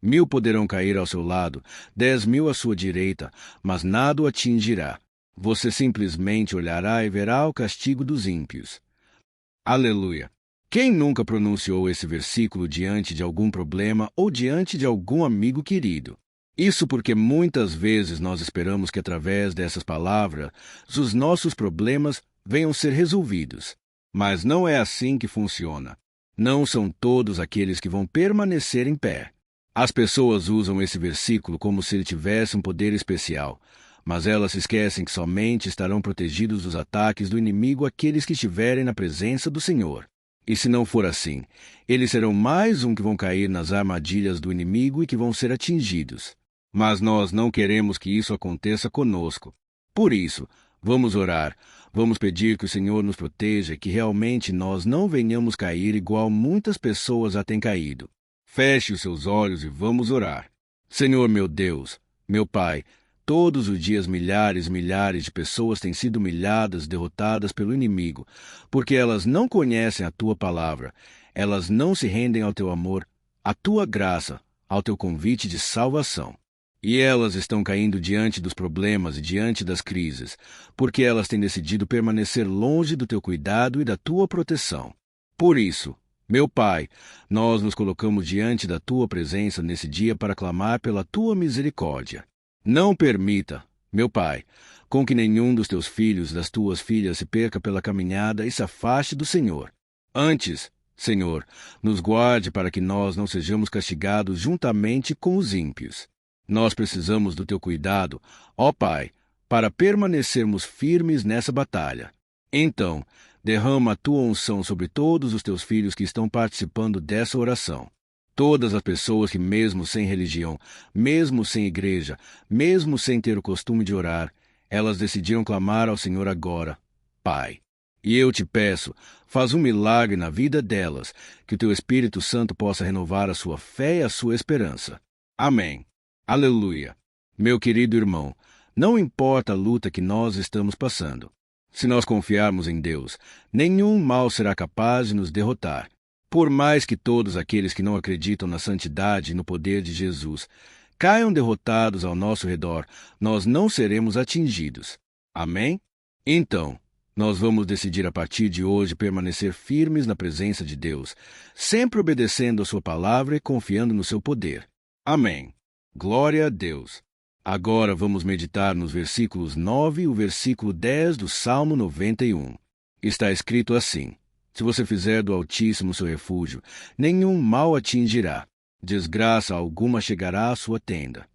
1.000 poderão cair ao seu lado, 10.000 à sua direita, mas nada o atingirá. Você simplesmente olhará e verá o castigo dos ímpios. Aleluia! Quem nunca pronunciou esse versículo diante de algum problema ou diante de algum amigo querido? Isso porque muitas vezes nós esperamos que através dessas palavras os nossos problemas venham ser resolvidos. Mas não é assim que funciona. Não são todos aqueles que vão permanecer em pé. As pessoas usam esse versículo como se ele tivesse um poder especial, mas elas se esquecem que somente estarão protegidos dos ataques do inimigo aqueles que estiverem na presença do Senhor. E se não for assim, eles serão mais um que vão cair nas armadilhas do inimigo e que vão ser atingidos. Mas nós não queremos que isso aconteça conosco. Por isso, vamos orar, vamos pedir que o Senhor nos proteja e que realmente nós não venhamos cair igual muitas pessoas já têm caído. Feche os seus olhos e vamos orar. Senhor meu Deus, meu Pai, todos os dias milhares e milhares de pessoas têm sido humilhadas, derrotadas pelo inimigo, porque elas não conhecem a Tua palavra, elas não se rendem ao Teu amor, à Tua graça, ao Teu convite de salvação. E elas estão caindo diante dos problemas e diante das crises, porque elas têm decidido permanecer longe do Teu cuidado e da Tua proteção. Por isso, meu Pai, nós nos colocamos diante da Tua presença nesse dia para clamar pela Tua misericórdia. Não permita, meu Pai, com que nenhum dos Teus filhos e das Tuas filhas se perca pela caminhada e se afaste do Senhor. Antes, Senhor, nos guarde para que nós não sejamos castigados juntamente com os ímpios. Nós precisamos do Teu cuidado, ó Pai, para permanecermos firmes nessa batalha. Então, derrama a Tua unção sobre todos os Teus filhos que estão participando dessa oração. Todas as pessoas que, mesmo sem religião, mesmo sem igreja, mesmo sem ter o costume de orar, elas decidiram clamar ao Senhor agora, Pai. E eu te peço, faz um milagre na vida delas, que o Teu Espírito Santo possa renovar a sua fé e a sua esperança. Amém. Aleluia! Meu querido irmão, não importa a luta que nós estamos passando. Se nós confiarmos em Deus, nenhum mal será capaz de nos derrotar. Por mais que todos aqueles que não acreditam na santidade e no poder de Jesus caiam derrotados ao nosso redor, nós não seremos atingidos. Amém? Então, nós vamos decidir a partir de hoje permanecer firmes na presença de Deus, sempre obedecendo a Sua palavra e confiando no Seu poder. Amém. Glória a Deus. Agora vamos meditar nos versículos 9 e o versículo 10 do Salmo 91. Está escrito assim: Se você fizer do Altíssimo seu refúgio, nenhum mal atingirá. Desgraça alguma chegará à sua tenda.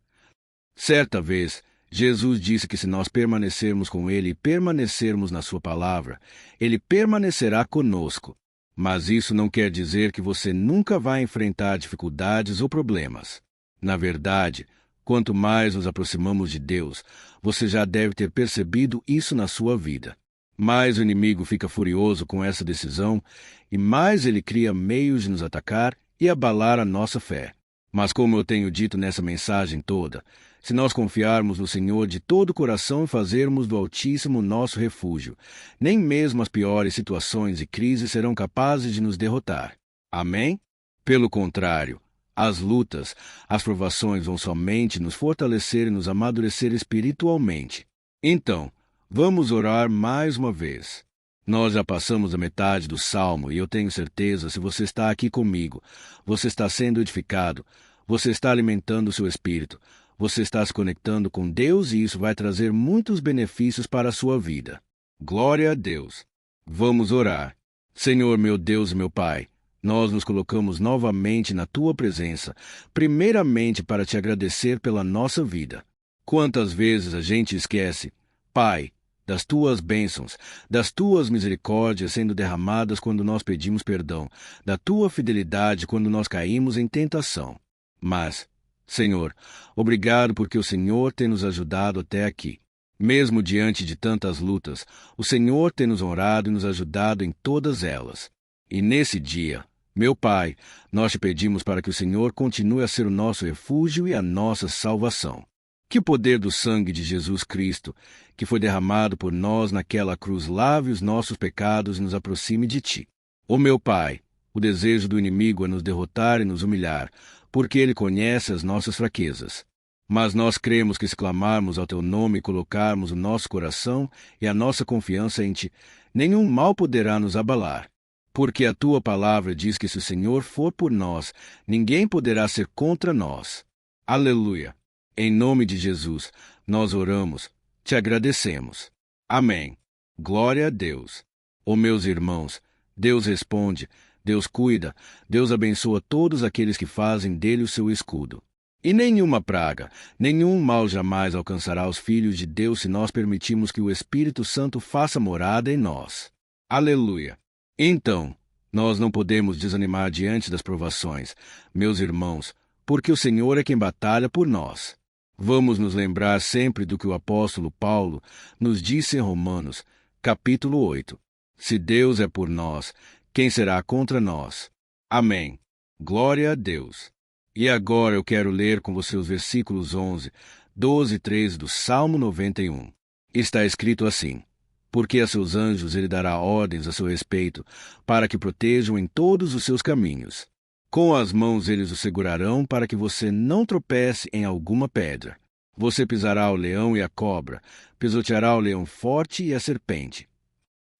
Certa vez, Jesus disse que se nós permanecermos com Ele e permanecermos na Sua palavra, Ele permanecerá conosco. Mas isso não quer dizer que você nunca vai enfrentar dificuldades ou problemas. Na verdade, quanto mais nos aproximamos de Deus, você já deve ter percebido isso na sua vida. Mais o inimigo fica furioso com essa decisão e mais ele cria meios de nos atacar e abalar a nossa fé. Mas como eu tenho dito nessa mensagem toda, se nós confiarmos no Senhor de todo o coração e fazermos do Altíssimo nosso refúgio, nem mesmo as piores situações e crises serão capazes de nos derrotar. Amém? Pelo contrário, as lutas, as provações vão somente nos fortalecer e nos amadurecer espiritualmente. Então, vamos orar mais uma vez. Nós já passamos a metade do salmo e eu tenho certeza, se você está aqui comigo, você está sendo edificado, você está alimentando o seu espírito, você está se conectando com Deus e isso vai trazer muitos benefícios para a sua vida. Glória a Deus. Vamos orar. Senhor, meu Deus e meu Pai, nós nos colocamos novamente na Tua presença, primeiramente para Te agradecer pela nossa vida. Quantas vezes a gente esquece, Pai, das Tuas bênçãos, das Tuas misericórdias sendo derramadas quando nós pedimos perdão, da Tua fidelidade quando nós caímos em tentação. Mas, Senhor, obrigado porque o Senhor tem nos ajudado até aqui. Mesmo diante de tantas lutas, o Senhor tem nos honrado e nos ajudado em todas elas. E nesse dia, meu Pai, nós te pedimos para que o Senhor continue a ser o nosso refúgio e a nossa salvação. Que o poder do sangue de Jesus Cristo, que foi derramado por nós naquela cruz, lave os nossos pecados e nos aproxime de Ti. Ó meu Pai, o desejo do inimigo é nos derrotar e nos humilhar, porque ele conhece as nossas fraquezas. Mas nós cremos que se clamarmos ao Teu nome e colocarmos o nosso coração e a nossa confiança em Ti, nenhum mal poderá nos abalar. Porque a Tua palavra diz que se o Senhor for por nós, ninguém poderá ser contra nós. Aleluia! Em nome de Jesus, nós oramos, Te agradecemos. Amém. Glória a Deus. Ó meus irmãos, Deus responde, Deus cuida, Deus abençoa todos aqueles que fazem dele o seu escudo. E nenhuma praga, nenhum mal jamais alcançará os filhos de Deus se nós permitirmos que o Espírito Santo faça morada em nós. Aleluia! Então, nós não podemos desanimar diante das provações, meus irmãos, porque o Senhor é quem batalha por nós. Vamos nos lembrar sempre do que o apóstolo Paulo nos disse em Romanos, capítulo 8. Se Deus é por nós, quem será contra nós? Amém. Glória a Deus. E agora eu quero ler com você os versículos 11, 12 e 13 do Salmo 91. Está escrito assim: Porque a seus anjos ele dará ordens a seu respeito, para que protejam em todos os seus caminhos. Com as mãos eles o segurarão para que você não tropece em alguma pedra. Você pisará o leão e a cobra, pisoteará o leão forte e a serpente.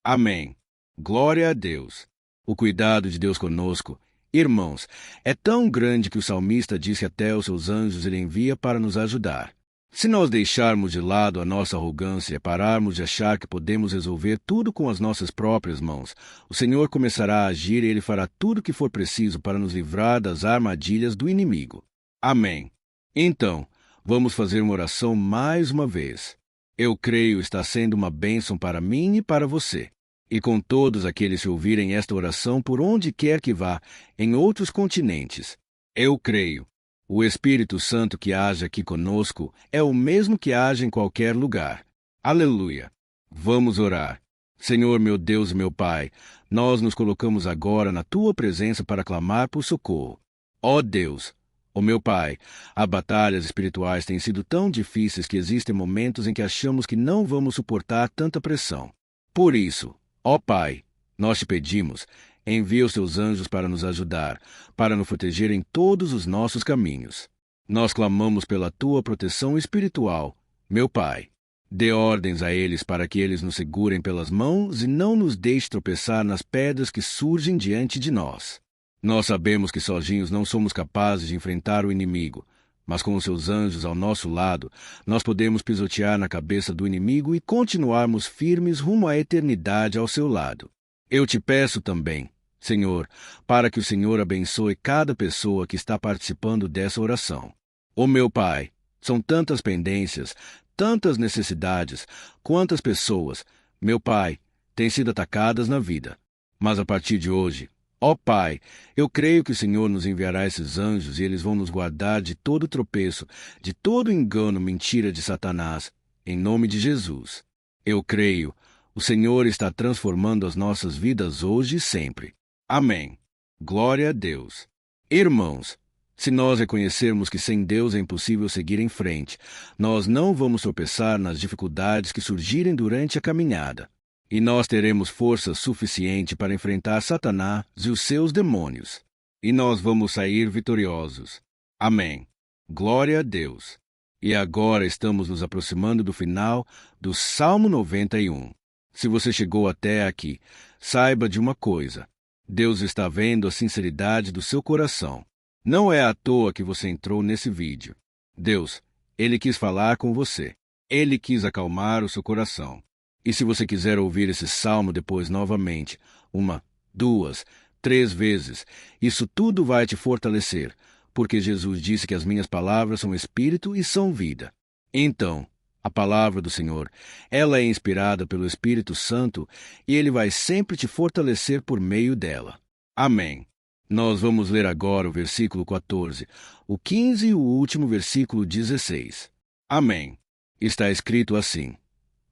Amém. Glória a Deus. O cuidado de Deus conosco, irmãos, é tão grande que o salmista diz que até os seus anjos ele envia para nos ajudar. Se nós deixarmos de lado a nossa arrogância e pararmos de achar que podemos resolver tudo com as nossas próprias mãos, o Senhor começará a agir e Ele fará tudo o que for preciso para nos livrar das armadilhas do inimigo. Amém. Então, vamos fazer uma oração mais uma vez. Eu creio está sendo uma bênção para mim e para você. E com todos aqueles que ouvirem esta oração por onde quer que vá, em outros continentes. Eu creio. O Espírito Santo que age aqui conosco é o mesmo que age em qualquer lugar. Aleluia! Vamos orar. Senhor, meu Deus e meu Pai, nós nos colocamos agora na Tua presença para clamar por socorro. Ó Deus, ó meu Pai, as batalhas espirituais têm sido tão difíceis que existem momentos em que achamos que não vamos suportar tanta pressão. Por isso, ó Pai, nós te pedimos, envia os teus anjos para nos ajudar, para nos proteger em todos os nossos caminhos. Nós clamamos pela tua proteção espiritual, meu Pai. Dê ordens a eles para que eles nos segurem pelas mãos e não nos deixe tropeçar nas pedras que surgem diante de nós. Nós sabemos que sozinhos não somos capazes de enfrentar o inimigo, mas com os seus anjos ao nosso lado, nós podemos pisotear na cabeça do inimigo e continuarmos firmes rumo à eternidade ao seu lado. Eu te peço também, Senhor, para que o Senhor abençoe cada pessoa que está participando dessa oração. Ó meu Pai, são tantas pendências, tantas necessidades, quantas pessoas, meu Pai, têm sido atacadas na vida. Mas a partir de hoje, ó Pai, eu creio que o Senhor nos enviará esses anjos e eles vão nos guardar de todo tropeço, de todo engano, mentira de Satanás, em nome de Jesus. Eu creio. O Senhor está transformando as nossas vidas hoje e sempre. Amém. Glória a Deus. Irmãos, se nós reconhecermos que sem Deus é impossível seguir em frente, nós não vamos tropeçar nas dificuldades que surgirem durante a caminhada. E nós teremos força suficiente para enfrentar Satanás e os seus demônios. E nós vamos sair vitoriosos. Amém. Glória a Deus. E agora estamos nos aproximando do final do Salmo 91. Se você chegou até aqui, saiba de uma coisa: Deus está vendo a sinceridade do seu coração. Não é à toa que você entrou nesse vídeo. Deus, Ele quis falar com você. Ele quis acalmar o seu coração. E se você quiser ouvir esse salmo depois novamente, 1, 2, 3 vezes, isso tudo vai te fortalecer, porque Jesus disse que as minhas palavras são espírito e são vida. Então, a palavra do Senhor, ela é inspirada pelo Espírito Santo e ele vai sempre te fortalecer por meio dela. Amém. Nós vamos ler agora o versículo 14, o 15 e o último versículo 16. Amém. Está escrito assim: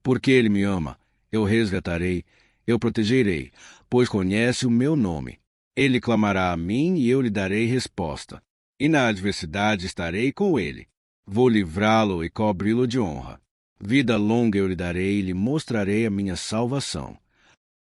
Porque ele me ama, eu resgatarei, eu protegerei, pois conhece o meu nome. Ele clamará a mim e eu lhe darei resposta. E na adversidade estarei com ele. Vou livrá-lo e cobri-lo de honra. Vida longa eu lhe darei e lhe mostrarei a minha salvação.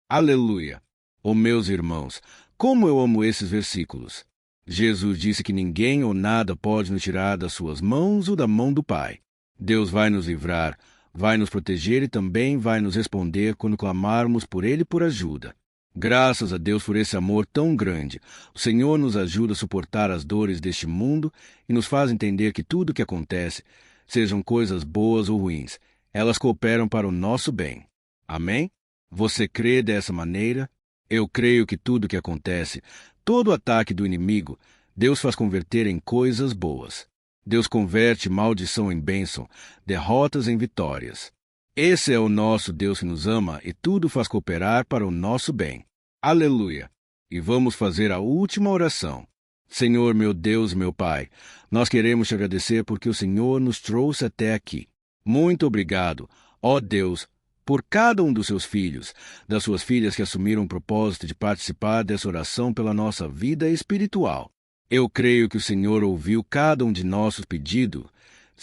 Aleluia! Oh, meus irmãos, como eu amo esses versículos! Jesus disse que ninguém ou nada pode nos tirar das suas mãos ou da mão do Pai. Deus vai nos livrar, vai nos proteger e também vai nos responder quando clamarmos por Ele por ajuda. Graças a Deus por esse amor tão grande. O Senhor nos ajuda a suportar as dores deste mundo e nos faz entender que tudo o que acontece, sejam coisas boas ou ruins, elas cooperam para o nosso bem. Amém? Você crê dessa maneira? Eu creio que tudo o que acontece, todo ataque do inimigo, Deus faz converter em coisas boas. Deus converte maldição em bênção, derrotas em vitórias. Esse é o nosso Deus que nos ama e tudo faz cooperar para o nosso bem. Aleluia! E vamos fazer a última oração. Senhor, meu Deus e meu Pai, nós queremos te agradecer porque o Senhor nos trouxe até aqui. Muito obrigado, ó Deus, por cada um dos seus filhos, das suas filhas que assumiram o propósito de participar dessa oração pela nossa vida espiritual. Eu creio que o Senhor ouviu cada um de nossos pedidos,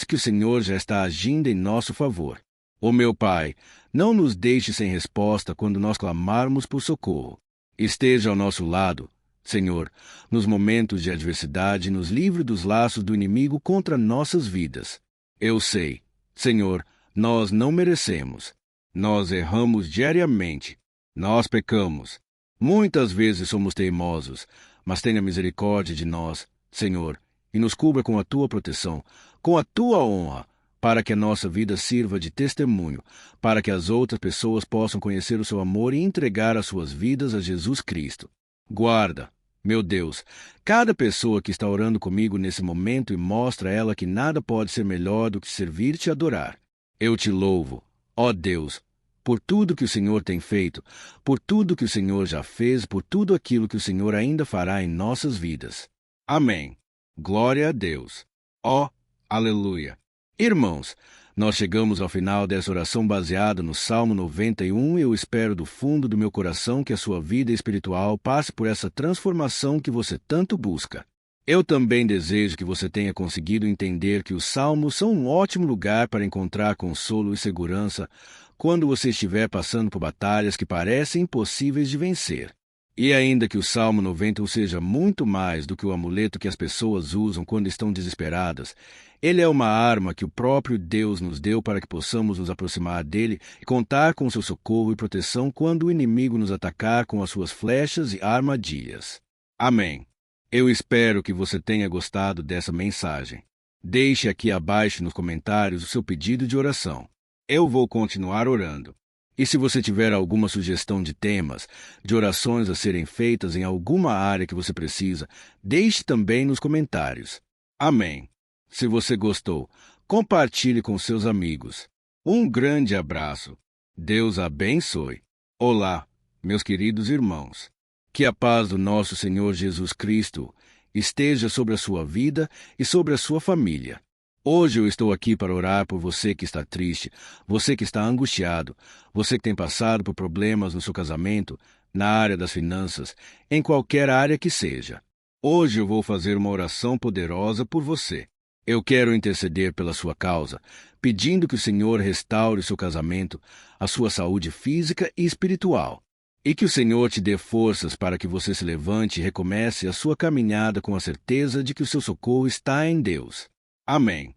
que o Senhor já está agindo em nosso favor. Ó meu Pai, não nos deixe sem resposta quando nós clamarmos por socorro. Esteja ao nosso lado, Senhor, nos momentos de adversidade e nos livre dos laços do inimigo contra nossas vidas. Eu sei, Senhor, nós não merecemos. Nós erramos diariamente. Nós pecamos. Muitas vezes somos teimosos, mas tenha misericórdia de nós, Senhor, e nos cubra com a Tua proteção, com a Tua honra, para que a nossa vida sirva de testemunho, para que as outras pessoas possam conhecer o Seu amor e entregar as suas vidas a Jesus Cristo. Guarda, meu Deus, cada pessoa que está orando comigo nesse momento e mostra a ela que nada pode ser melhor do que servir-te e adorar. Eu te louvo, ó Deus, por tudo que o Senhor tem feito, por tudo que o Senhor já fez, por tudo aquilo que o Senhor ainda fará em nossas vidas. Amém. Glória a Deus. Ó, aleluia. Irmãos, nós chegamos ao final dessa oração baseada no Salmo 91 e eu espero do fundo do meu coração que a sua vida espiritual passe por essa transformação que você tanto busca. Eu também desejo que você tenha conseguido entender que os salmos são um ótimo lugar para encontrar consolo e segurança quando você estiver passando por batalhas que parecem impossíveis de vencer. E ainda que o Salmo 91 seja muito mais do que o amuleto que as pessoas usam quando estão desesperadas, ele é uma arma que o próprio Deus nos deu para que possamos nos aproximar dele e contar com seu socorro e proteção quando o inimigo nos atacar com as suas flechas e armadilhas. Amém. Eu espero que você tenha gostado dessa mensagem. Deixe aqui abaixo nos comentários o seu pedido de oração. Eu vou continuar orando. E se você tiver alguma sugestão de temas, de orações a serem feitas em alguma área que você precisa, deixe também nos comentários. Amém. Se você gostou, compartilhe com seus amigos. Um grande abraço. Deus abençoe. Olá, meus queridos irmãos. Que a paz do nosso Senhor Jesus Cristo esteja sobre a sua vida e sobre a sua família. Hoje eu estou aqui para orar por você que está triste, você que está angustiado, você que tem passado por problemas no seu casamento, na área das finanças, em qualquer área que seja. Hoje eu vou fazer uma oração poderosa por você. Eu quero interceder pela sua causa, pedindo que o Senhor restaure o seu casamento, a sua saúde física e espiritual, e que o Senhor te dê forças para que você se levante e recomece a sua caminhada com a certeza de que o seu socorro está em Deus. Amém.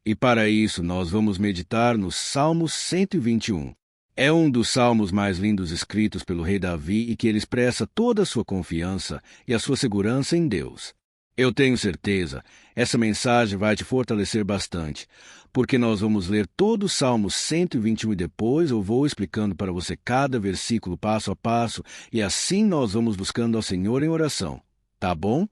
E para isso nós vamos meditar no Salmo 121. É um dos salmos mais lindos escritos pelo rei Davi e que ele expressa toda a sua confiança e a sua segurança em Deus. Eu tenho certeza, essa mensagem vai te fortalecer bastante, porque nós vamos ler todo o Salmo 121 e depois eu vou explicando para você cada versículo passo a passo e assim nós vamos buscando ao Senhor em oração. Tá bom?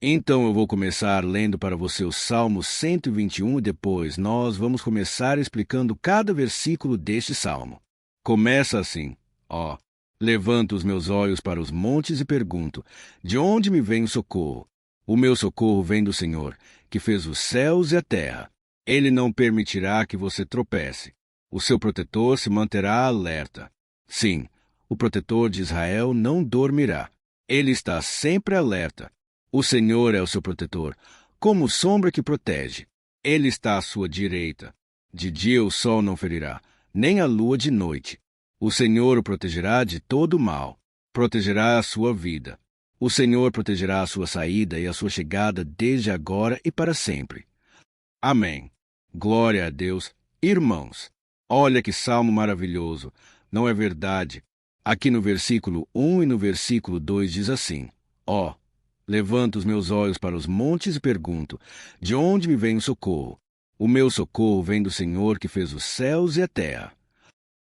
Então eu vou começar lendo para você o Salmo 121 e depois nós vamos começar explicando cada versículo deste salmo. Começa assim, ó. Levanto os meus olhos para os montes e pergunto, de onde me vem o socorro? O meu socorro vem do Senhor, que fez os céus e a terra. Ele não permitirá que você tropece. O seu protetor se manterá alerta. Sim, o protetor de Israel não dormirá. Ele está sempre alerta. O Senhor é o seu protetor, como sombra que protege. Ele está à sua direita. De dia o sol não ferirá, nem a lua de noite. O Senhor o protegerá de todo o mal. Protegerá a sua vida. O Senhor protegerá a sua saída e a sua chegada desde agora e para sempre. Amém. Glória a Deus. Irmãos, olha que salmo maravilhoso, não é verdade? Aqui no versículo 1 e no versículo 2 diz assim, ó, levanto os meus olhos para os montes e pergunto, de onde me vem o socorro? O meu socorro vem do Senhor que fez os céus e a terra.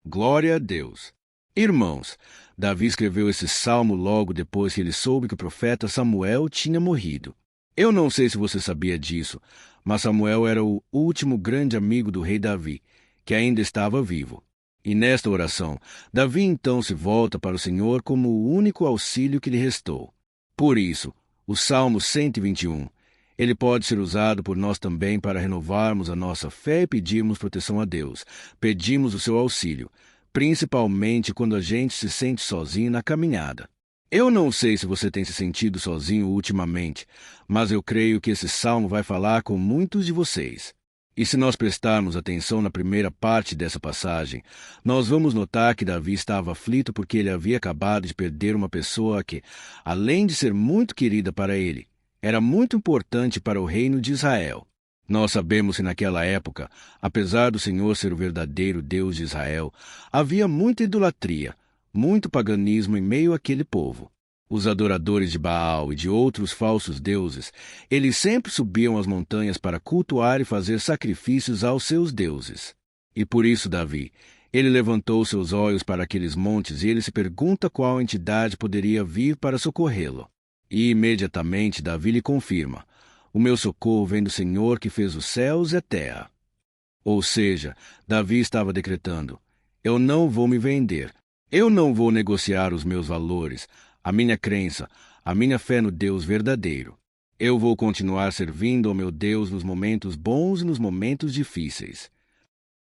Glória a Deus. Irmãos, Davi escreveu esse salmo logo depois que ele soube que o profeta Samuel tinha morrido. Eu não sei se você sabia disso, mas Samuel era o último grande amigo do rei Davi, que ainda estava vivo. E nesta oração, Davi então se volta para o Senhor como o único auxílio que lhe restou. Por isso, o Salmo 121, ele pode ser usado por nós também para renovarmos a nossa fé e pedirmos proteção a Deus. Pedimos o seu auxílio, principalmente quando a gente se sente sozinho na caminhada. Eu não sei se você tem se sentido sozinho ultimamente, mas eu creio que esse salmo vai falar com muitos de vocês. E se nós prestarmos atenção na primeira parte dessa passagem, nós vamos notar que Davi estava aflito porque ele havia acabado de perder uma pessoa que, além de ser muito querida para ele, era muito importante para o reino de Israel. Nós sabemos que naquela época, apesar do Senhor ser o verdadeiro Deus de Israel, havia muita idolatria, muito paganismo em meio àquele povo. Os adoradores de Baal e de outros falsos deuses, eles sempre subiam as montanhas para cultuar e fazer sacrifícios aos seus deuses. E por isso Davi, ele levantou seus olhos para aqueles montes e ele se pergunta qual entidade poderia vir para socorrê-lo. E imediatamente Davi lhe confirma, o meu socorro vem do Senhor que fez os céus e a terra. Ou seja, Davi estava decretando, eu não vou me vender. Eu não vou negociar os meus valores, a minha crença, a minha fé no Deus verdadeiro. Eu vou continuar servindo ao meu Deus nos momentos bons e nos momentos difíceis.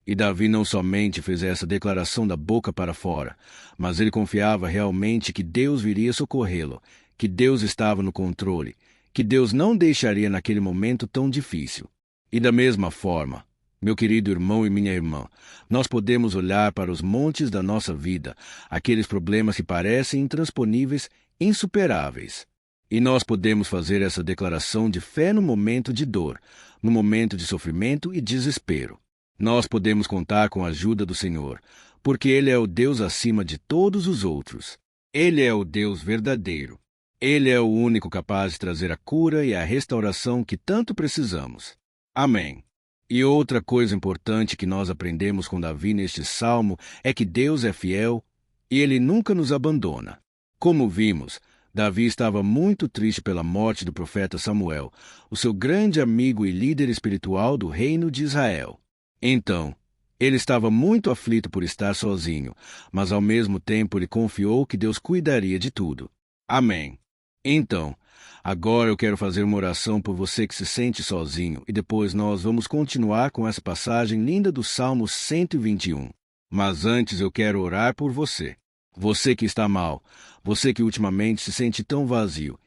E Davi não somente fez essa declaração da boca para fora, mas ele confiava realmente que Deus viria socorrê-lo, que Deus estava no controle, que Deus não deixaria naquele momento tão difícil. E da mesma forma, meu querido irmão e minha irmã, nós podemos olhar para os montes da nossa vida, aqueles problemas que parecem intransponíveis, insuperáveis. E nós podemos fazer essa declaração de fé no momento de dor, no momento de sofrimento e desespero. Nós podemos contar com a ajuda do Senhor, porque Ele é o Deus acima de todos os outros. Ele é o Deus verdadeiro. Ele é o único capaz de trazer a cura e a restauração que tanto precisamos. Amém. E outra coisa importante que nós aprendemos com Davi neste salmo é que Deus é fiel e Ele nunca nos abandona. Como vimos, Davi estava muito triste pela morte do profeta Samuel, o seu grande amigo e líder espiritual do reino de Israel. Então, ele estava muito aflito por estar sozinho, mas ao mesmo tempo ele confiou que Deus cuidaria de tudo. Amém. Então, agora eu quero fazer uma oração por você que se sente sozinho e depois nós vamos continuar com essa passagem linda do Salmo 121. Mas antes eu quero orar por você. Você que está mal, você que ultimamente se sente tão vazio.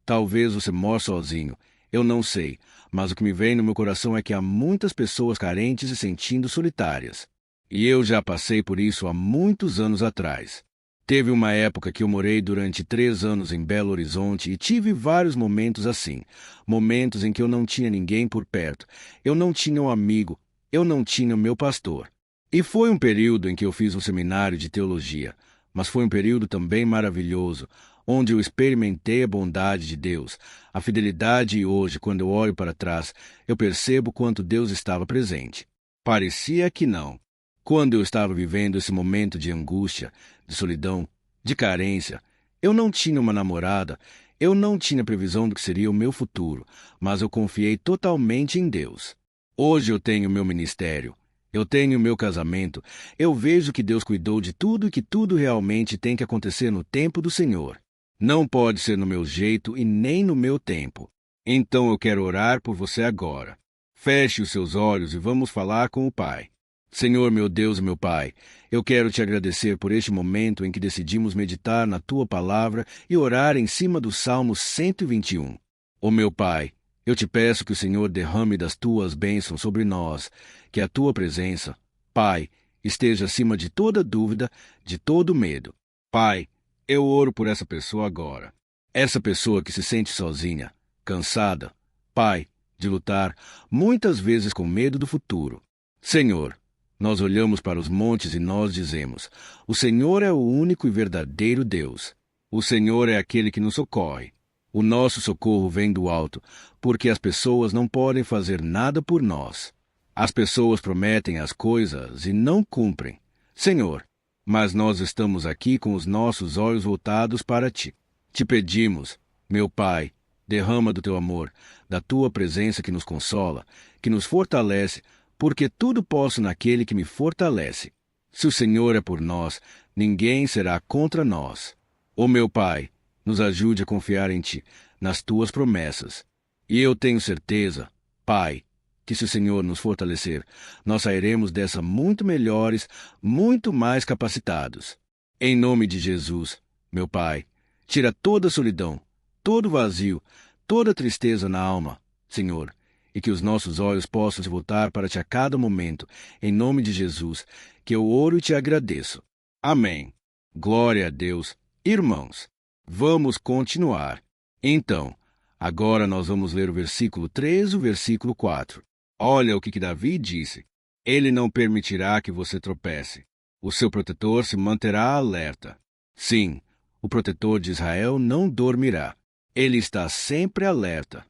Talvez você mora sozinho, eu não sei, mas o que me vem no meu coração é que há muitas pessoas carentes e sentindo solitárias. E eu já passei por isso há muitos anos atrás. Teve uma época que eu morei durante 3 anos em Belo Horizonte e tive vários momentos assim. Momentos em que eu não tinha ninguém por perto. Eu não tinha um amigo. Eu não tinha o meu pastor. E foi um período em que eu fiz um seminário de teologia. Mas foi um período também maravilhoso, onde eu experimentei a bondade de Deus, a fidelidade, e hoje, quando eu olho para trás, eu percebo quanto Deus estava presente. Parecia que não. Quando eu estava vivendo esse momento de angústia, de solidão, de carência, eu não tinha uma namorada, eu não tinha previsão do que seria o meu futuro, mas eu confiei totalmente em Deus. Hoje eu tenho meu ministério, eu tenho meu casamento, eu vejo que Deus cuidou de tudo e que tudo realmente tem que acontecer no tempo do Senhor. Não pode ser no meu jeito e nem no meu tempo. Então eu quero orar por você agora. Feche os seus olhos e vamos falar com o Pai. Senhor, meu Deus e meu Pai, eu quero te agradecer por este momento em que decidimos meditar na Tua Palavra e orar em cima do Salmo 121. Ó meu Pai, eu te peço que o Senhor derrame das Tuas bênçãos sobre nós, que a Tua presença, Pai, esteja acima de toda dúvida, de todo medo. Pai, eu oro por essa pessoa agora. Essa pessoa que se sente sozinha, cansada, Pai, de lutar, muitas vezes com medo do futuro. Senhor, nós olhamos para os montes e nós dizemos: o Senhor é o único e verdadeiro Deus. O Senhor é aquele que nos socorre. O nosso socorro vem do alto, porque as pessoas não podem fazer nada por nós. As pessoas prometem as coisas e não cumprem. Senhor, mas nós estamos aqui com os nossos olhos voltados para Ti. Te pedimos, meu Pai, derrama do Teu amor, da Tua presença que nos consola, que nos fortalece, porque tudo posso naquele que me fortalece. Se o Senhor é por nós, ninguém será contra nós. Ó meu Pai, nos ajude a confiar em Ti, nas Tuas promessas. E eu tenho certeza, Pai, que se o Senhor nos fortalecer, nós sairemos dessa muito melhores, muito mais capacitados. Em nome de Jesus, meu Pai, tira toda a solidão, todo vazio, toda tristeza na alma, Senhor, e que os nossos olhos possam se voltar para Ti a cada momento, em nome de Jesus, que eu oro e Te agradeço. Amém. Glória a Deus. Irmãos, vamos continuar. Então, agora nós vamos ler o versículo 3 e o versículo 4. Olha o que Davi disse. Ele não permitirá que você tropece. O seu protetor se manterá alerta. Sim, o protetor de Israel não dormirá. Ele está sempre alerta.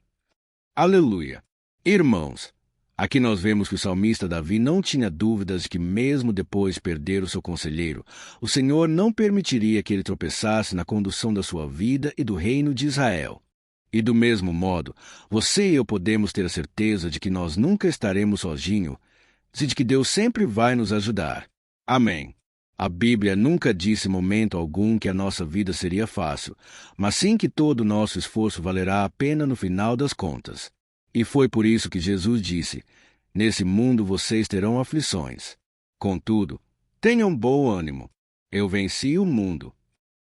Aleluia. Irmãos, aqui nós vemos que o salmista Davi não tinha dúvidas de que mesmo depois de perder o seu conselheiro, o Senhor não permitiria que ele tropeçasse na condução da sua vida e do reino de Israel. E do mesmo modo, você e eu podemos ter a certeza de que nós nunca estaremos sozinhos e de que Deus sempre vai nos ajudar. Amém. A Bíblia nunca disse em momento algum que a nossa vida seria fácil, mas sim que todo o nosso esforço valerá a pena no final das contas. E foi por isso que Jesus disse: nesse mundo vocês terão aflições. Contudo, tenham bom ânimo. Eu venci o mundo.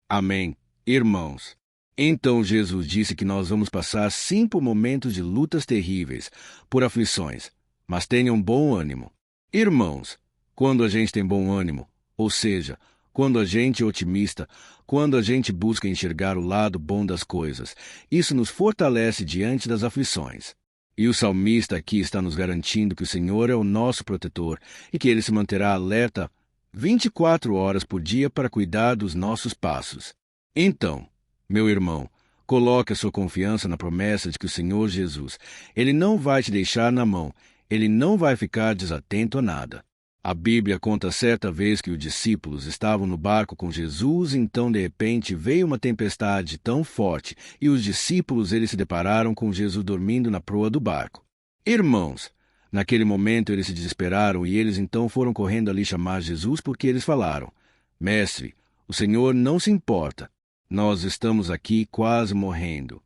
Amém, irmãos. Então Jesus disse que nós vamos passar sim por momentos de lutas terríveis, por aflições, mas tenham bom ânimo. Irmãos, quando a gente tem bom ânimo, ou seja, quando a gente é otimista, quando a gente busca enxergar o lado bom das coisas, isso nos fortalece diante das aflições. E o salmista aqui está nos garantindo que o Senhor é o nosso protetor e que Ele se manterá alerta 24 horas por dia para cuidar dos nossos passos. Então, meu irmão, coloque a sua confiança na promessa de que o Senhor Jesus, Ele não vai te deixar na mão, Ele não vai ficar desatento a nada. A Bíblia conta certa vez que os discípulos estavam no barco com Jesus, então de repente veio uma tempestade tão forte e os discípulos eles se depararam com Jesus dormindo na proa do barco. Irmãos, naquele momento eles se desesperaram e eles então foram correndo ali chamar Jesus porque eles falaram: Mestre, o Senhor não se importa. Nós estamos aqui quase morrendo.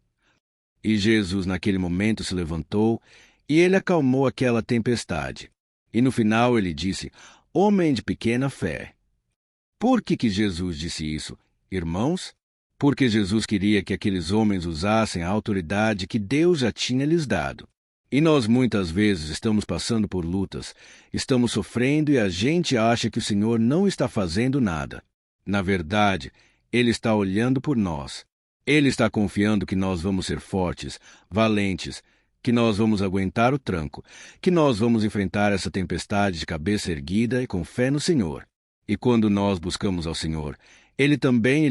E Jesus naquele momento se levantou e ele acalmou aquela tempestade. E no final ele disse: homem de pequena fé. Por que Jesus disse isso, irmãos? Porque Jesus queria que aqueles homens usassem a autoridade que Deus já tinha lhes dado. E nós muitas vezes estamos passando por lutas, estamos sofrendo e a gente acha que o Senhor não está fazendo nada. Na verdade, Ele está olhando por nós. Ele está confiando que nós vamos ser fortes, valentes, que nós vamos aguentar o tranco, que nós vamos enfrentar essa tempestade de cabeça erguida e com fé no Senhor. E quando nós buscamos ao Senhor, Ele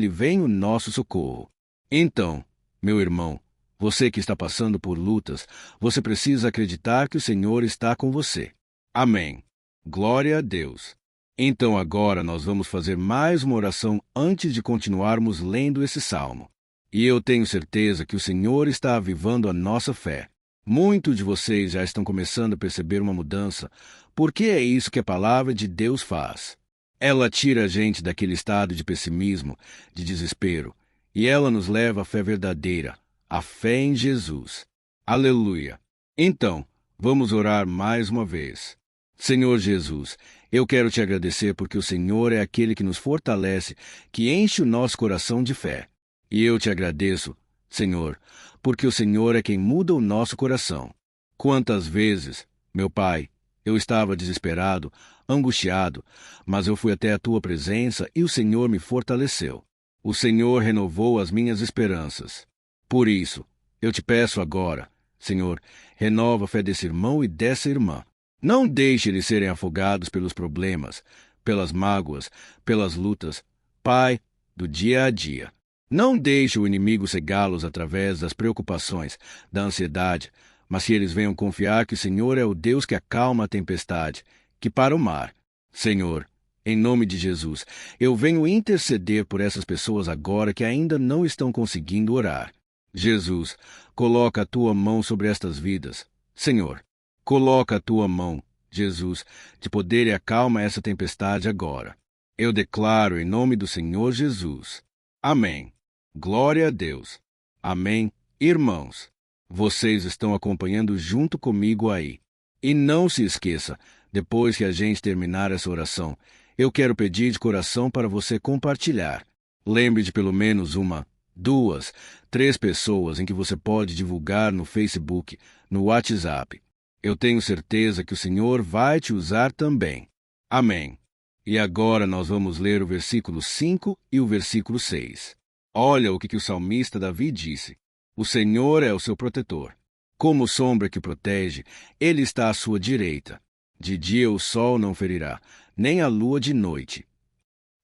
vem o nosso socorro. Então, meu irmão, você que está passando por lutas, você precisa acreditar que o Senhor está com você. Amém. Glória a Deus. Então agora nós vamos fazer mais uma oração antes de continuarmos lendo esse salmo. E eu tenho certeza que o Senhor está avivando a nossa fé. Muitos de vocês já estão começando a perceber uma mudança, porque é isso que a palavra de Deus faz. Ela tira a gente daquele estado de pessimismo, de desespero, e ela nos leva à fé verdadeira, a fé em Jesus. Aleluia! Então, vamos orar mais uma vez. Senhor Jesus, eu quero te agradecer porque o Senhor é aquele que nos fortalece, que enche o nosso coração de fé. E eu te agradeço, Senhor, porque o Senhor é quem muda o nosso coração. Quantas vezes, meu Pai, eu estava desesperado, angustiado, mas eu fui até a tua presença e o Senhor me fortaleceu. O Senhor renovou as minhas esperanças. Por isso, eu te peço agora, Senhor, renova a fé desse irmão e dessa irmã. Não deixe eles serem afogados pelos problemas, pelas mágoas, pelas lutas, Pai, do dia a dia. Não deixe o inimigo cegá-los através das preocupações, da ansiedade, mas que eles venham confiar que o Senhor é o Deus que acalma a tempestade, que para o mar. Senhor, em nome de Jesus, eu venho interceder por essas pessoas agora que ainda não estão conseguindo orar. Jesus, coloca a tua mão sobre estas vidas. Senhor, coloca a tua mão, Jesus, de poder e acalma essa tempestade agora. Eu declaro em nome do Senhor Jesus. Amém. Glória a Deus. Amém. Irmãos, vocês estão acompanhando junto comigo aí. E não se esqueça, depois que a gente terminar essa oração, eu quero pedir de coração para você compartilhar. Lembre de pelo menos 1, 2, 3 pessoas em que você pode divulgar no Facebook, no WhatsApp. Eu tenho certeza que o Senhor vai te usar também. Amém. E agora nós vamos ler o versículo 5 e o versículo 6. Olha o que o salmista Davi disse. O Senhor é o seu protetor. Como sombra que protege, ele está à sua direita. De dia o sol não ferirá, nem a lua de noite.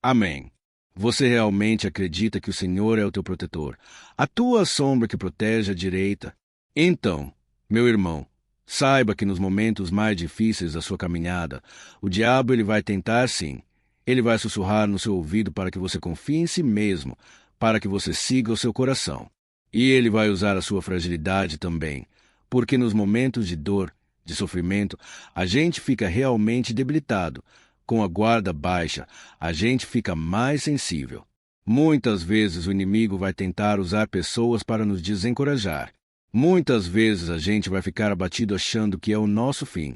Amém. Você realmente acredita que o Senhor é o teu protetor, a tua sombra que protege à direita? Então, meu irmão, saiba que nos momentos mais difíceis da sua caminhada, o diabo ele vai tentar sim. Ele vai sussurrar no seu ouvido para que você confie em si mesmo, para que você siga o seu coração. E ele vai usar a sua fragilidade também, porque nos momentos de dor, de sofrimento, a gente fica realmente debilitado. Com a guarda baixa, a gente fica mais sensível. Muitas vezes o inimigo vai tentar usar pessoas para nos desencorajar. Muitas vezes a gente vai ficar abatido achando que é o nosso fim,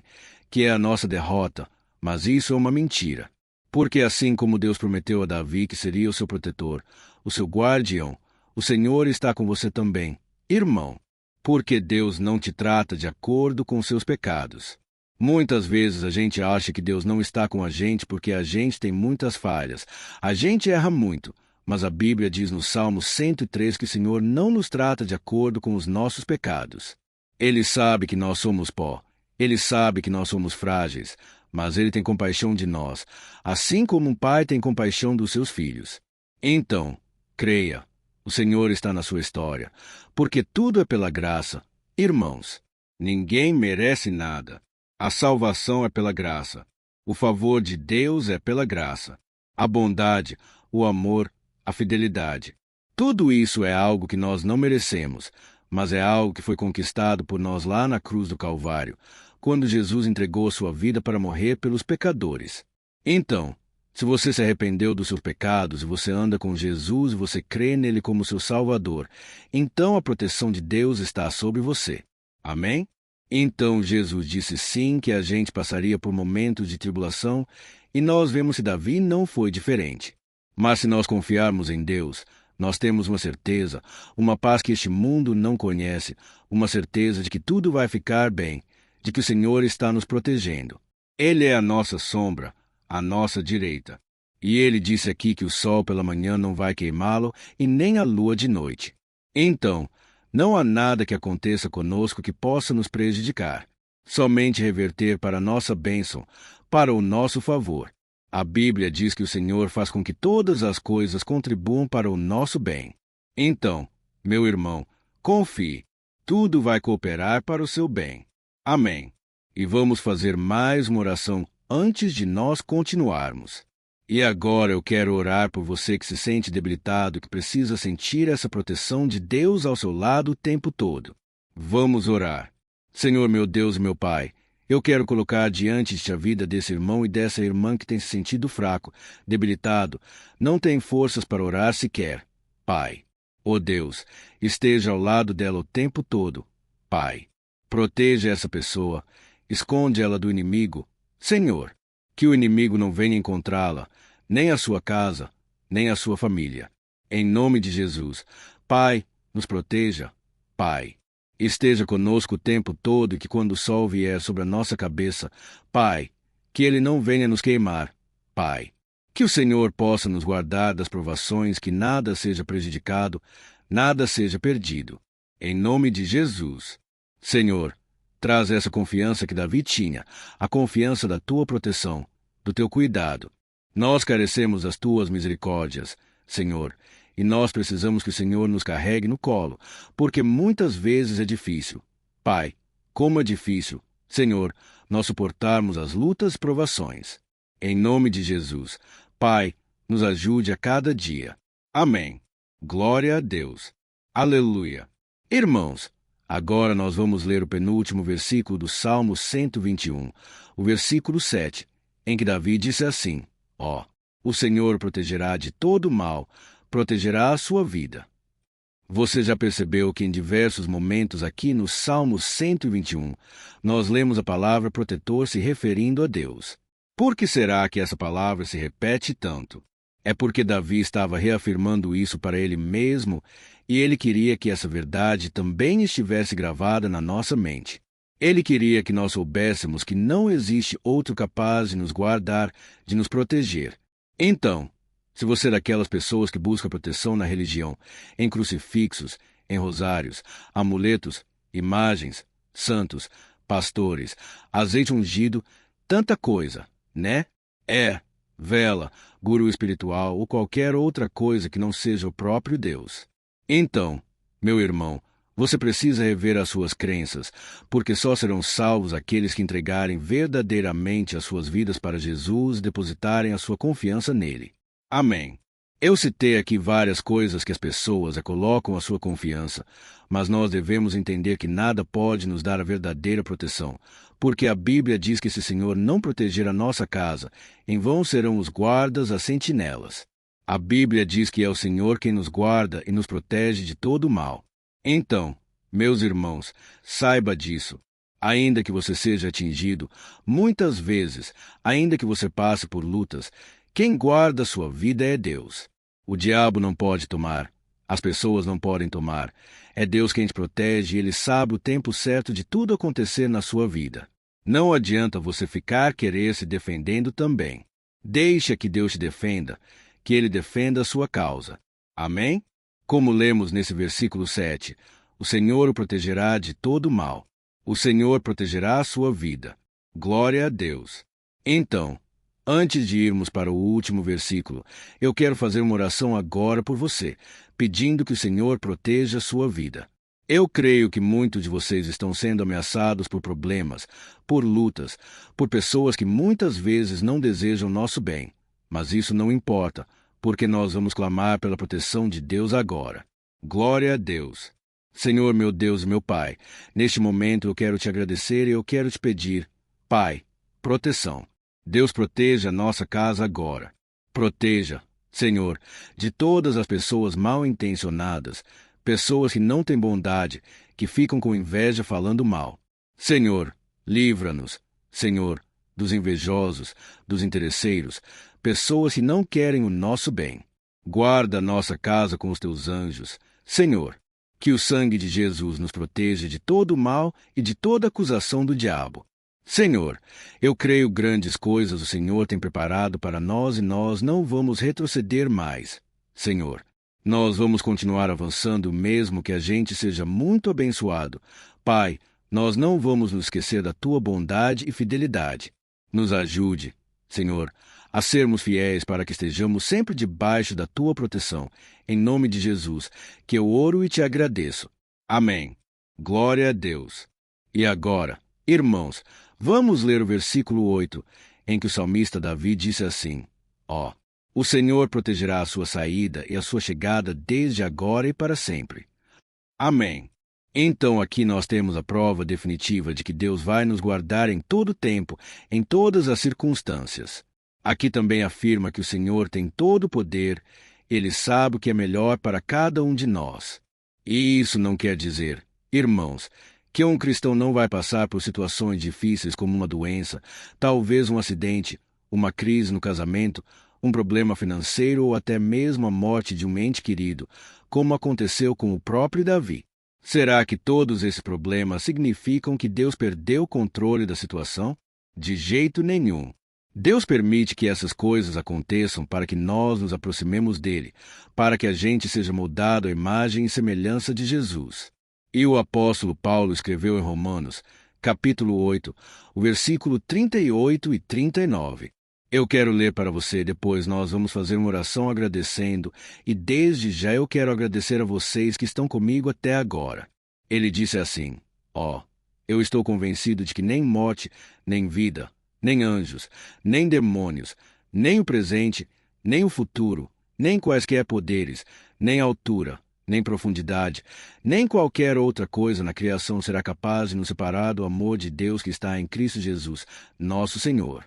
que é a nossa derrota, mas isso é uma mentira. Porque assim como Deus prometeu a Davi que seria o seu protetor, o seu guardião, o Senhor está com você também, irmão. Porque Deus não te trata de acordo com seus pecados. Muitas vezes a gente acha que Deus não está com a gente porque a gente tem muitas falhas. A gente erra muito, mas a Bíblia diz no Salmo 103 que o Senhor não nos trata de acordo com os nossos pecados. Ele sabe que nós somos pó. Ele sabe que nós somos frágeis, mas Ele tem compaixão de nós, assim como um pai tem compaixão dos seus filhos. Então, creia, o Senhor está na sua história, porque tudo é pela graça. Irmãos, ninguém merece nada. A salvação é pela graça. O favor de Deus é pela graça. A bondade, o amor, a fidelidade. Tudo isso é algo que nós não merecemos, mas é algo que foi conquistado por nós lá na cruz do Calvário, quando Jesus entregou sua vida para morrer pelos pecadores. Então, se você se arrependeu dos seus pecados e você anda com Jesus e você crê nele como seu Salvador, então a proteção de Deus está sobre você. Amém? Então Jesus disse sim que a gente passaria por momentos de tribulação e nós vemos que Davi não foi diferente. Mas se nós confiarmos em Deus, nós temos uma certeza, uma paz que este mundo não conhece, uma certeza de que tudo vai ficar bem, de que o Senhor está nos protegendo. Ele é a nossa sombra, à nossa direita. E ele disse aqui que o sol pela manhã não vai queimá-lo e nem a lua de noite. Então, não há nada que aconteça conosco que possa nos prejudicar. Somente reverter para a nossa bênção, para o nosso favor. A Bíblia diz que o Senhor faz com que todas as coisas contribuam para o nosso bem. Então, meu irmão, confie. Tudo vai cooperar para o seu bem. Amém. E vamos fazer mais uma oração antes de nós continuarmos. E agora eu quero orar por você que se sente debilitado, que precisa sentir essa proteção de Deus ao seu lado o tempo todo. Vamos orar. Senhor, meu Deus e meu Pai, eu quero colocar diante de ti a vida desse irmão e dessa irmã que tem se sentido fraco, debilitado, não tem forças para orar sequer. Pai, ó Deus, esteja ao lado dela o tempo todo. Pai, proteja essa pessoa, esconde ela do inimigo. Senhor, que o inimigo não venha encontrá-la, nem a sua casa, nem a sua família. Em nome de Jesus, Pai, nos proteja. Pai, esteja conosco o tempo todo e que quando o sol vier sobre a nossa cabeça, Pai, que ele não venha nos queimar. Pai, que o Senhor possa nos guardar das provações, que nada seja prejudicado, nada seja perdido. Em nome de Jesus. Senhor, traz essa confiança que Davi tinha, a confiança da tua proteção, do teu cuidado. Nós carecemos das tuas misericórdias, Senhor, e nós precisamos que o Senhor nos carregue no colo, porque muitas vezes é difícil. Pai, como é difícil, Senhor, nós suportarmos as lutas e provações. Em nome de Jesus, Pai, nos ajude a cada dia. Amém. Glória a Deus. Aleluia. Irmãos, agora nós vamos ler o penúltimo versículo do Salmo 121, o versículo 7, em que Davi disse assim: Ó, o Senhor protegerá de todo mal, protegerá a sua vida. Você já percebeu que em diversos momentos aqui no Salmo 121, nós lemos a palavra protetor se referindo a Deus. Por que será que essa palavra se repete tanto? É porque Davi estava reafirmando isso para ele mesmo e ele queria que essa verdade também estivesse gravada na nossa mente. Ele queria que nós soubéssemos que não existe outro capaz de nos guardar, de nos proteger. Então, se você é daquelas pessoas que buscam proteção na religião, em crucifixos, em rosários, amuletos, imagens, santos, pastores, azeite ungido, tanta coisa, né? Vela, guru espiritual ou qualquer outra coisa que não seja o próprio Deus. Então, meu irmão, você precisa rever as suas crenças, porque só serão salvos aqueles que entregarem verdadeiramente as suas vidas para Jesus e depositarem a sua confiança nele. Amém. Eu citei aqui várias coisas que as pessoas colocam a sua confiança, mas nós devemos entender que nada pode nos dar a verdadeira proteção, porque a Bíblia diz que se o Senhor não proteger a nossa casa, em vão serão os guardas as sentinelas. A Bíblia diz que é o Senhor quem nos guarda e nos protege de todo o mal. Então, meus irmãos, saiba disso. Ainda que você seja atingido, muitas vezes, ainda que você passe por lutas, quem guarda a sua vida é Deus. O diabo não pode tomar, as pessoas não podem tomar. É Deus quem te protege e Ele sabe o tempo certo de tudo acontecer na sua vida. Não adianta você ficar querer se defendendo também. Deixa que Deus te defenda, que Ele defenda a sua causa. Amém? Como lemos nesse versículo 7, o Senhor o protegerá de todo mal. O Senhor protegerá a sua vida. Glória a Deus. Então, antes de irmos para o último versículo, eu quero fazer uma oração agora por você, pedindo que o Senhor proteja a sua vida. Eu creio que muitos de vocês estão sendo ameaçados por problemas, por lutas, por pessoas que muitas vezes não desejam nosso bem. Mas isso não importa, porque nós vamos clamar pela proteção de Deus agora. Glória a Deus. Senhor, meu Deus e meu Pai, neste momento eu quero te agradecer e eu quero te pedir, Pai, proteção. Deus proteja a nossa casa agora. Proteja, Senhor, de todas as pessoas mal intencionadas, pessoas que não têm bondade, que ficam com inveja falando mal. Senhor, livra-nos, Senhor, dos invejosos, dos interesseiros, pessoas que não querem o nosso bem. Guarda a nossa casa com os teus anjos. Senhor, que o sangue de Jesus nos proteja de todo o mal e de toda acusação do diabo. Senhor, eu creio grandes coisas o Senhor tem preparado para nós e nós não vamos retroceder mais. Senhor, nós vamos continuar avançando mesmo que a gente seja muito abençoado. Pai, nós não vamos nos esquecer da tua bondade e fidelidade. Nos ajude, Senhor, a sermos fiéis para que estejamos sempre debaixo da tua proteção. Em nome de Jesus, que eu oro e te agradeço. Amém. Glória a Deus. E agora, irmãos, vamos ler o versículo 8, em que o salmista Davi disse assim: Ó, o Senhor protegerá a sua saída e a sua chegada desde agora e para sempre. Amém. Então aqui nós temos a prova definitiva de que Deus vai nos guardar em todo o tempo, em todas as circunstâncias. Aqui também afirma que o Senhor tem todo o poder, Ele sabe o que é melhor para cada um de nós. E isso não quer dizer, irmãos, que um cristão não vai passar por situações difíceis como uma doença, talvez um acidente, uma crise no casamento, um problema financeiro ou até mesmo a morte de um ente querido, como aconteceu com o próprio Davi. Será que todos esses problemas significam que Deus perdeu o controle da situação? De jeito nenhum. Deus permite que essas coisas aconteçam para que nós nos aproximemos dele, para que a gente seja moldado à imagem e semelhança de Jesus. E o apóstolo Paulo escreveu em Romanos, capítulo 8, o versículo 38 e 39. Eu quero ler para você, depois nós vamos fazer uma oração agradecendo, e desde já eu quero agradecer a vocês que estão comigo até agora. Ele disse assim: Ó, eu estou convencido de que nem morte, nem vida, nem anjos, nem demônios, nem o presente, nem o futuro, nem quaisquer poderes, nem altura, nem profundidade, nem qualquer outra coisa na criação será capaz de nos separar do amor de Deus que está em Cristo Jesus, nosso Senhor.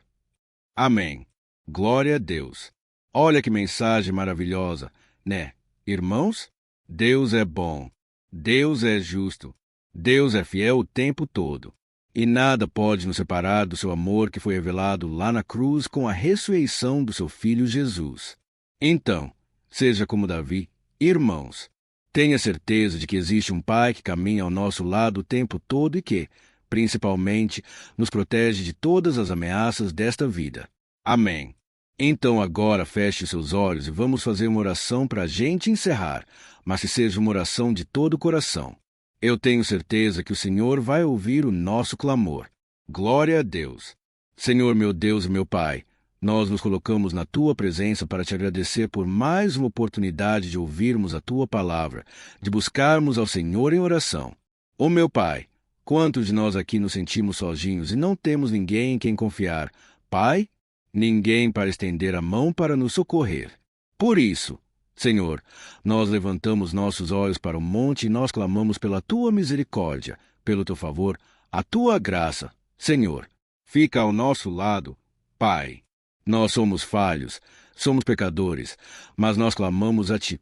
Amém. Glória a Deus. Olha que mensagem maravilhosa, né, irmãos? Deus é bom. Deus é justo. Deus é fiel o tempo todo. E nada pode nos separar do seu amor que foi revelado lá na cruz com a ressurreição do seu Filho Jesus. Então, seja como Davi, irmãos, tenha certeza de que existe um Pai que caminha ao nosso lado o tempo todo e que, principalmente, nos protege de todas as ameaças desta vida. Amém. Então agora feche seus olhos e vamos fazer uma oração para a gente encerrar, mas que seja uma oração de todo o coração. Eu tenho certeza que o Senhor vai ouvir o nosso clamor. Glória a Deus. Senhor, meu Deus e meu Pai, nós nos colocamos na Tua presença para te agradecer por mais uma oportunidade de ouvirmos a Tua palavra, de buscarmos ao Senhor em oração. Ó meu Pai, quantos de nós aqui nos sentimos sozinhos e não temos ninguém em quem confiar? Pai, ninguém para estender a mão para nos socorrer. Por isso, Senhor, nós levantamos nossos olhos para o monte e nós clamamos pela Tua misericórdia, pelo Teu favor, a Tua graça. Senhor, fica ao nosso lado, Pai. Nós somos falhos, somos pecadores, mas nós clamamos a Ti,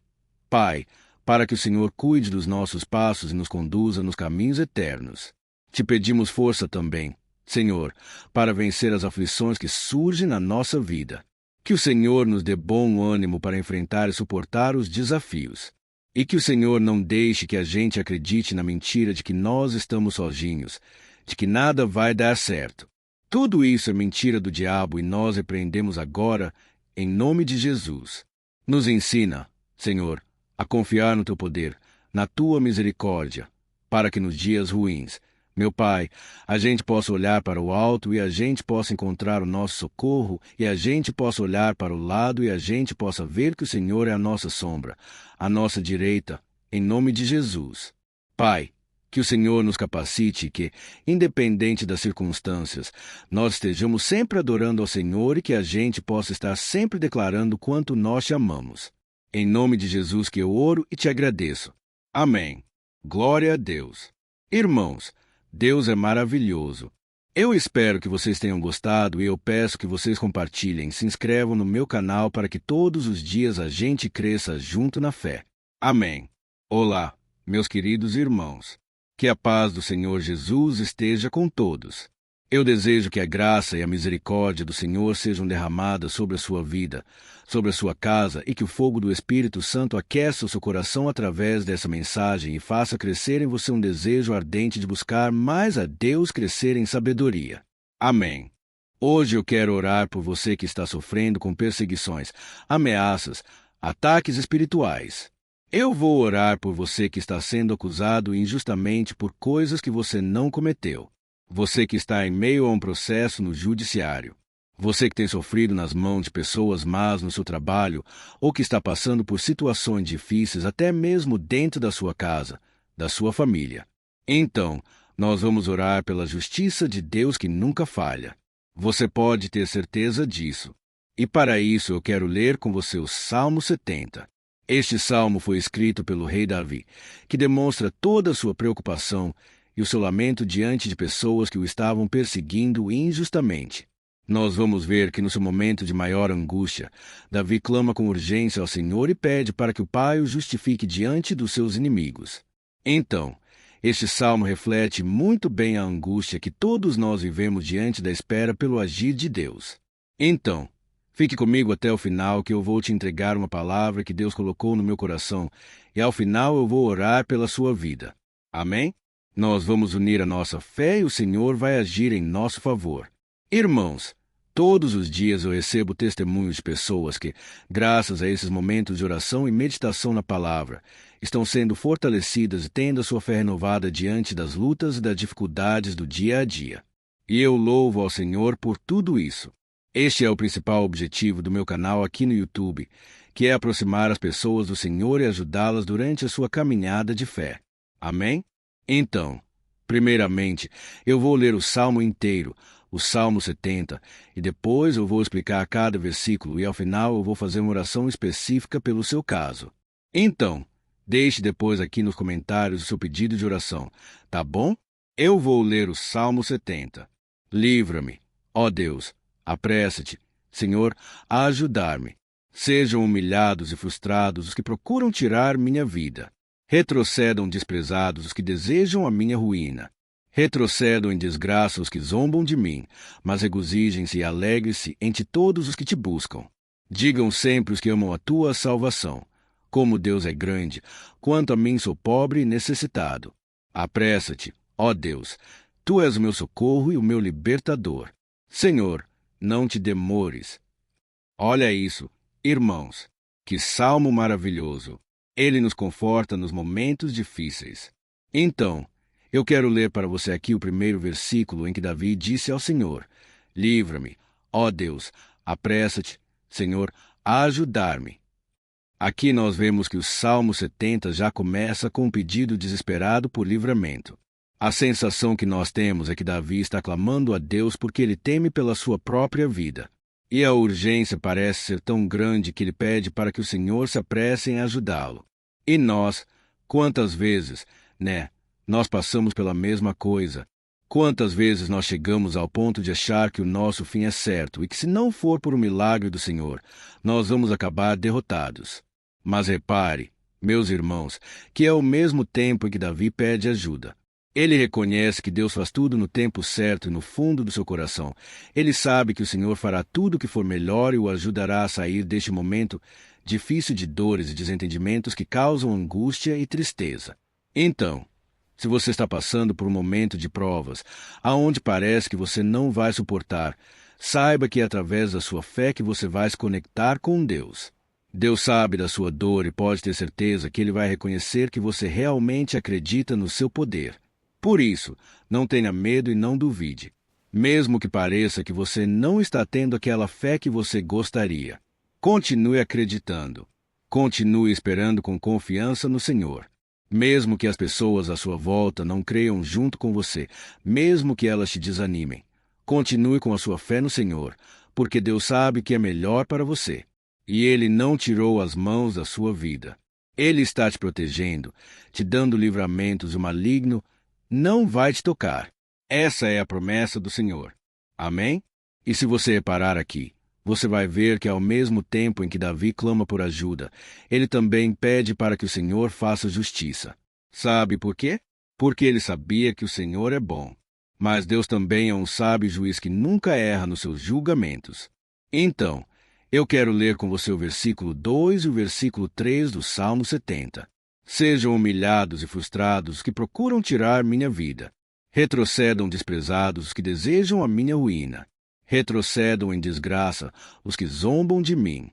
Pai, para que o Senhor cuide dos nossos passos e nos conduza nos caminhos eternos. Te pedimos força também, Senhor, para vencer as aflições que surgem na nossa vida. Que o Senhor nos dê bom ânimo para enfrentar e suportar os desafios. E que o Senhor não deixe que a gente acredite na mentira de que nós estamos sozinhos, de que nada vai dar certo. Tudo isso é mentira do diabo e nós repreendemos agora, em nome de Jesus. Nos ensina, Senhor, a confiar no Teu poder, na Tua misericórdia, para que nos dias ruins, meu Pai, a gente possa olhar para o alto e a gente possa encontrar o nosso socorro, e a gente possa olhar para o lado e a gente possa ver que o Senhor é a nossa sombra, a nossa direita, em nome de Jesus. Pai, que o Senhor nos capacite e que, independente das circunstâncias, nós estejamos sempre adorando ao Senhor e que a gente possa estar sempre declarando quanto nós te amamos. Em nome de Jesus que eu oro e te agradeço. Amém. Glória a Deus. Irmãos, Deus é maravilhoso. Eu espero que vocês tenham gostado e eu peço que vocês compartilhem, se inscrevam no meu canal para que todos os dias a gente cresça junto na fé. Amém. Olá, meus queridos irmãos. Que a paz do Senhor Jesus esteja com todos. Eu desejo que a graça e a misericórdia do Senhor sejam derramadas sobre a sua vida, sobre a sua casa, e que o fogo do Espírito Santo aqueça o seu coração através dessa mensagem e faça crescer em você um desejo ardente de buscar mais a Deus, crescer em sabedoria. Amém. Hoje eu quero orar por você que está sofrendo com perseguições, ameaças, ataques espirituais. Eu vou orar por você que está sendo acusado injustamente por coisas que você não cometeu. Você que está em meio a um processo no judiciário. Você que tem sofrido nas mãos de pessoas más no seu trabalho ou que está passando por situações difíceis até mesmo dentro da sua casa, da sua família. Então, nós vamos orar pela justiça de Deus que nunca falha. Você pode ter certeza disso. E para isso eu quero ler com você o Salmo 70. Este salmo foi escrito pelo rei Davi, que demonstra toda a sua preocupação e o seu lamento diante de pessoas que o estavam perseguindo injustamente. Nós vamos ver que no seu momento de maior angústia, Davi clama com urgência ao Senhor e pede para que o Pai o justifique diante dos seus inimigos. Então, este salmo reflete muito bem a angústia que todos nós vivemos diante da espera pelo agir de Deus. Então, fique comigo até o final que eu vou te entregar uma palavra que Deus colocou no meu coração e ao final eu vou orar pela sua vida. Amém? Nós vamos unir a nossa fé e o Senhor vai agir em nosso favor. Irmãos, todos os dias eu recebo testemunhos de pessoas que, graças a esses momentos de oração e meditação na palavra, estão sendo fortalecidas e tendo a sua fé renovada diante das lutas e das dificuldades do dia a dia. E eu louvo ao Senhor por tudo isso. Este é o principal objetivo do meu canal aqui no YouTube, que é aproximar as pessoas do Senhor e ajudá-las durante a sua caminhada de fé. Amém? Então, primeiramente, eu vou ler o Salmo inteiro, o Salmo 70, e depois eu vou explicar cada versículo e ao final eu vou fazer uma oração específica pelo seu caso. Então, deixe depois aqui nos comentários o seu pedido de oração, tá bom? Eu vou ler o Salmo 70. Livra-me, ó Deus, apressa-te, Senhor, a ajudar-me. Sejam humilhados e frustrados os que procuram tirar minha vida. Retrocedam desprezados os que desejam a minha ruína. Retrocedam em desgraça os que zombam de mim, mas regozijem-se e alegrem-se entre todos os que te buscam. Digam sempre os que amam a tua salvação. Como Deus é grande, quanto a mim sou pobre e necessitado. Apressa-te, ó Deus, tu és o meu socorro e o meu libertador. Senhor, não te demores. Olha isso, irmãos, que salmo maravilhoso. Ele nos conforta nos momentos difíceis. Então, eu quero ler para você aqui o primeiro versículo em que Davi disse ao Senhor: Livra-me, ó Deus, apressa-te, Senhor, a ajudar-me. Aqui nós vemos que o Salmo 70 já começa com um pedido desesperado por livramento. A sensação que nós temos é que Davi está clamando a Deus porque ele teme pela sua própria vida. E a urgência parece ser tão grande que ele pede para que o Senhor se apresse em ajudá-lo. E nós, quantas vezes, nós passamos pela mesma coisa. Quantas vezes nós chegamos ao ponto de achar que o nosso fim é certo e que se não for por um milagre do Senhor, nós vamos acabar derrotados. Mas repare, meus irmãos, que é ao mesmo tempo em que Davi pede ajuda. Ele reconhece que Deus faz tudo no tempo certo e no fundo do seu coração. Ele sabe que o Senhor fará tudo o que for melhor e o ajudará a sair deste momento difícil de dores e desentendimentos que causam angústia e tristeza. Então, se você está passando por um momento de provas, aonde parece que você não vai suportar, saiba que é através da sua fé que você vai se conectar com Deus. Deus sabe da sua dor e pode ter certeza que Ele vai reconhecer que você realmente acredita no seu poder. Por isso, não tenha medo e não duvide, mesmo que pareça que você não está tendo aquela fé que você gostaria. Continue acreditando. Continue esperando com confiança no Senhor. Mesmo que as pessoas à sua volta não creiam junto com você, mesmo que elas te desanimem, continue com a sua fé no Senhor, porque Deus sabe que é melhor para você. E Ele não tirou as mãos da sua vida. Ele está te protegendo, te dando livramentos, o maligno não vai te tocar. Essa é a promessa do Senhor. Amém? E se você reparar aqui, você vai ver que ao mesmo tempo em que Davi clama por ajuda, ele também pede para que o Senhor faça justiça. Sabe por quê? Porque ele sabia que o Senhor é bom. Mas Deus também é um sábio juiz que nunca erra nos seus julgamentos. Então, eu quero ler com você o versículo 2 e o versículo 3 do Salmo 70. Sejam humilhados e frustrados os que procuram tirar minha vida. Retrocedam desprezados os que desejam a minha ruína. Retrocedam em desgraça os que zombam de mim.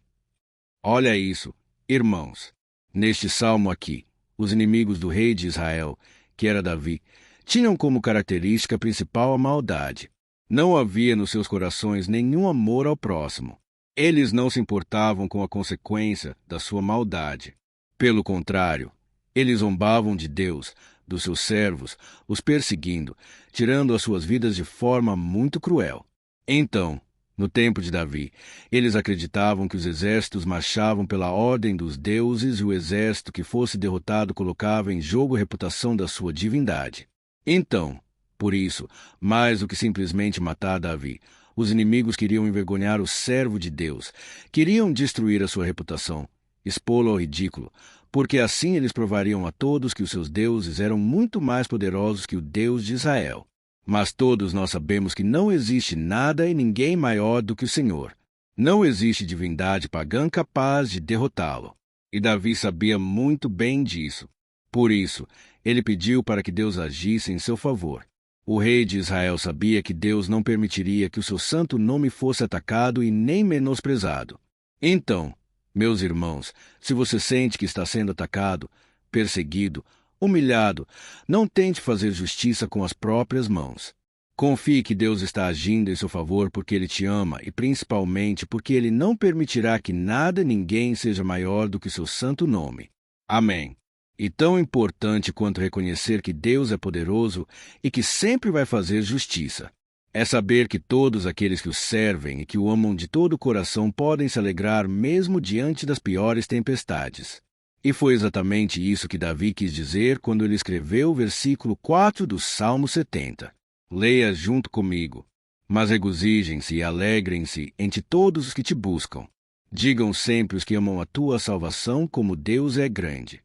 Olha isso, irmãos. Neste salmo aqui, os inimigos do rei de Israel, que era Davi, tinham como característica principal a maldade. Não havia nos seus corações nenhum amor ao próximo. Eles não se importavam com a consequência da sua maldade. Pelo contrário, eles zombavam de Deus, dos seus servos, os perseguindo, tirando as suas vidas de forma muito cruel. Então, no tempo de Davi, eles acreditavam que os exércitos marchavam pela ordem dos deuses e o exército que fosse derrotado colocava em jogo a reputação da sua divindade. Então, por isso, mais do que simplesmente matar Davi, os inimigos queriam envergonhar o servo de Deus, queriam destruir a sua reputação, expô-lo ao ridículo, porque assim eles provariam a todos que os seus deuses eram muito mais poderosos que o Deus de Israel. Mas todos nós sabemos que não existe nada e ninguém maior do que o Senhor. Não existe divindade pagã capaz de derrotá-lo. E Davi sabia muito bem disso. Por isso, ele pediu para que Deus agisse em seu favor. O rei de Israel sabia que Deus não permitiria que o seu santo nome fosse atacado e nem menosprezado. Então, meus irmãos, se você sente que está sendo atacado, perseguido, humilhado, não tente fazer justiça com as próprias mãos. Confie que Deus está agindo em seu favor porque Ele te ama e principalmente porque Ele não permitirá que nada e ninguém seja maior do que seu santo nome. Amém. E tão importante quanto reconhecer que Deus é poderoso e que sempre vai fazer justiça é saber que todos aqueles que o servem e que o amam de todo o coração podem se alegrar mesmo diante das piores tempestades. E foi exatamente isso que Davi quis dizer quando ele escreveu o versículo 4 do Salmo 70. Leia junto comigo. Mas regozijem-se e alegrem-se entre todos os que te buscam. Digam sempre os que amam a tua salvação como Deus é grande.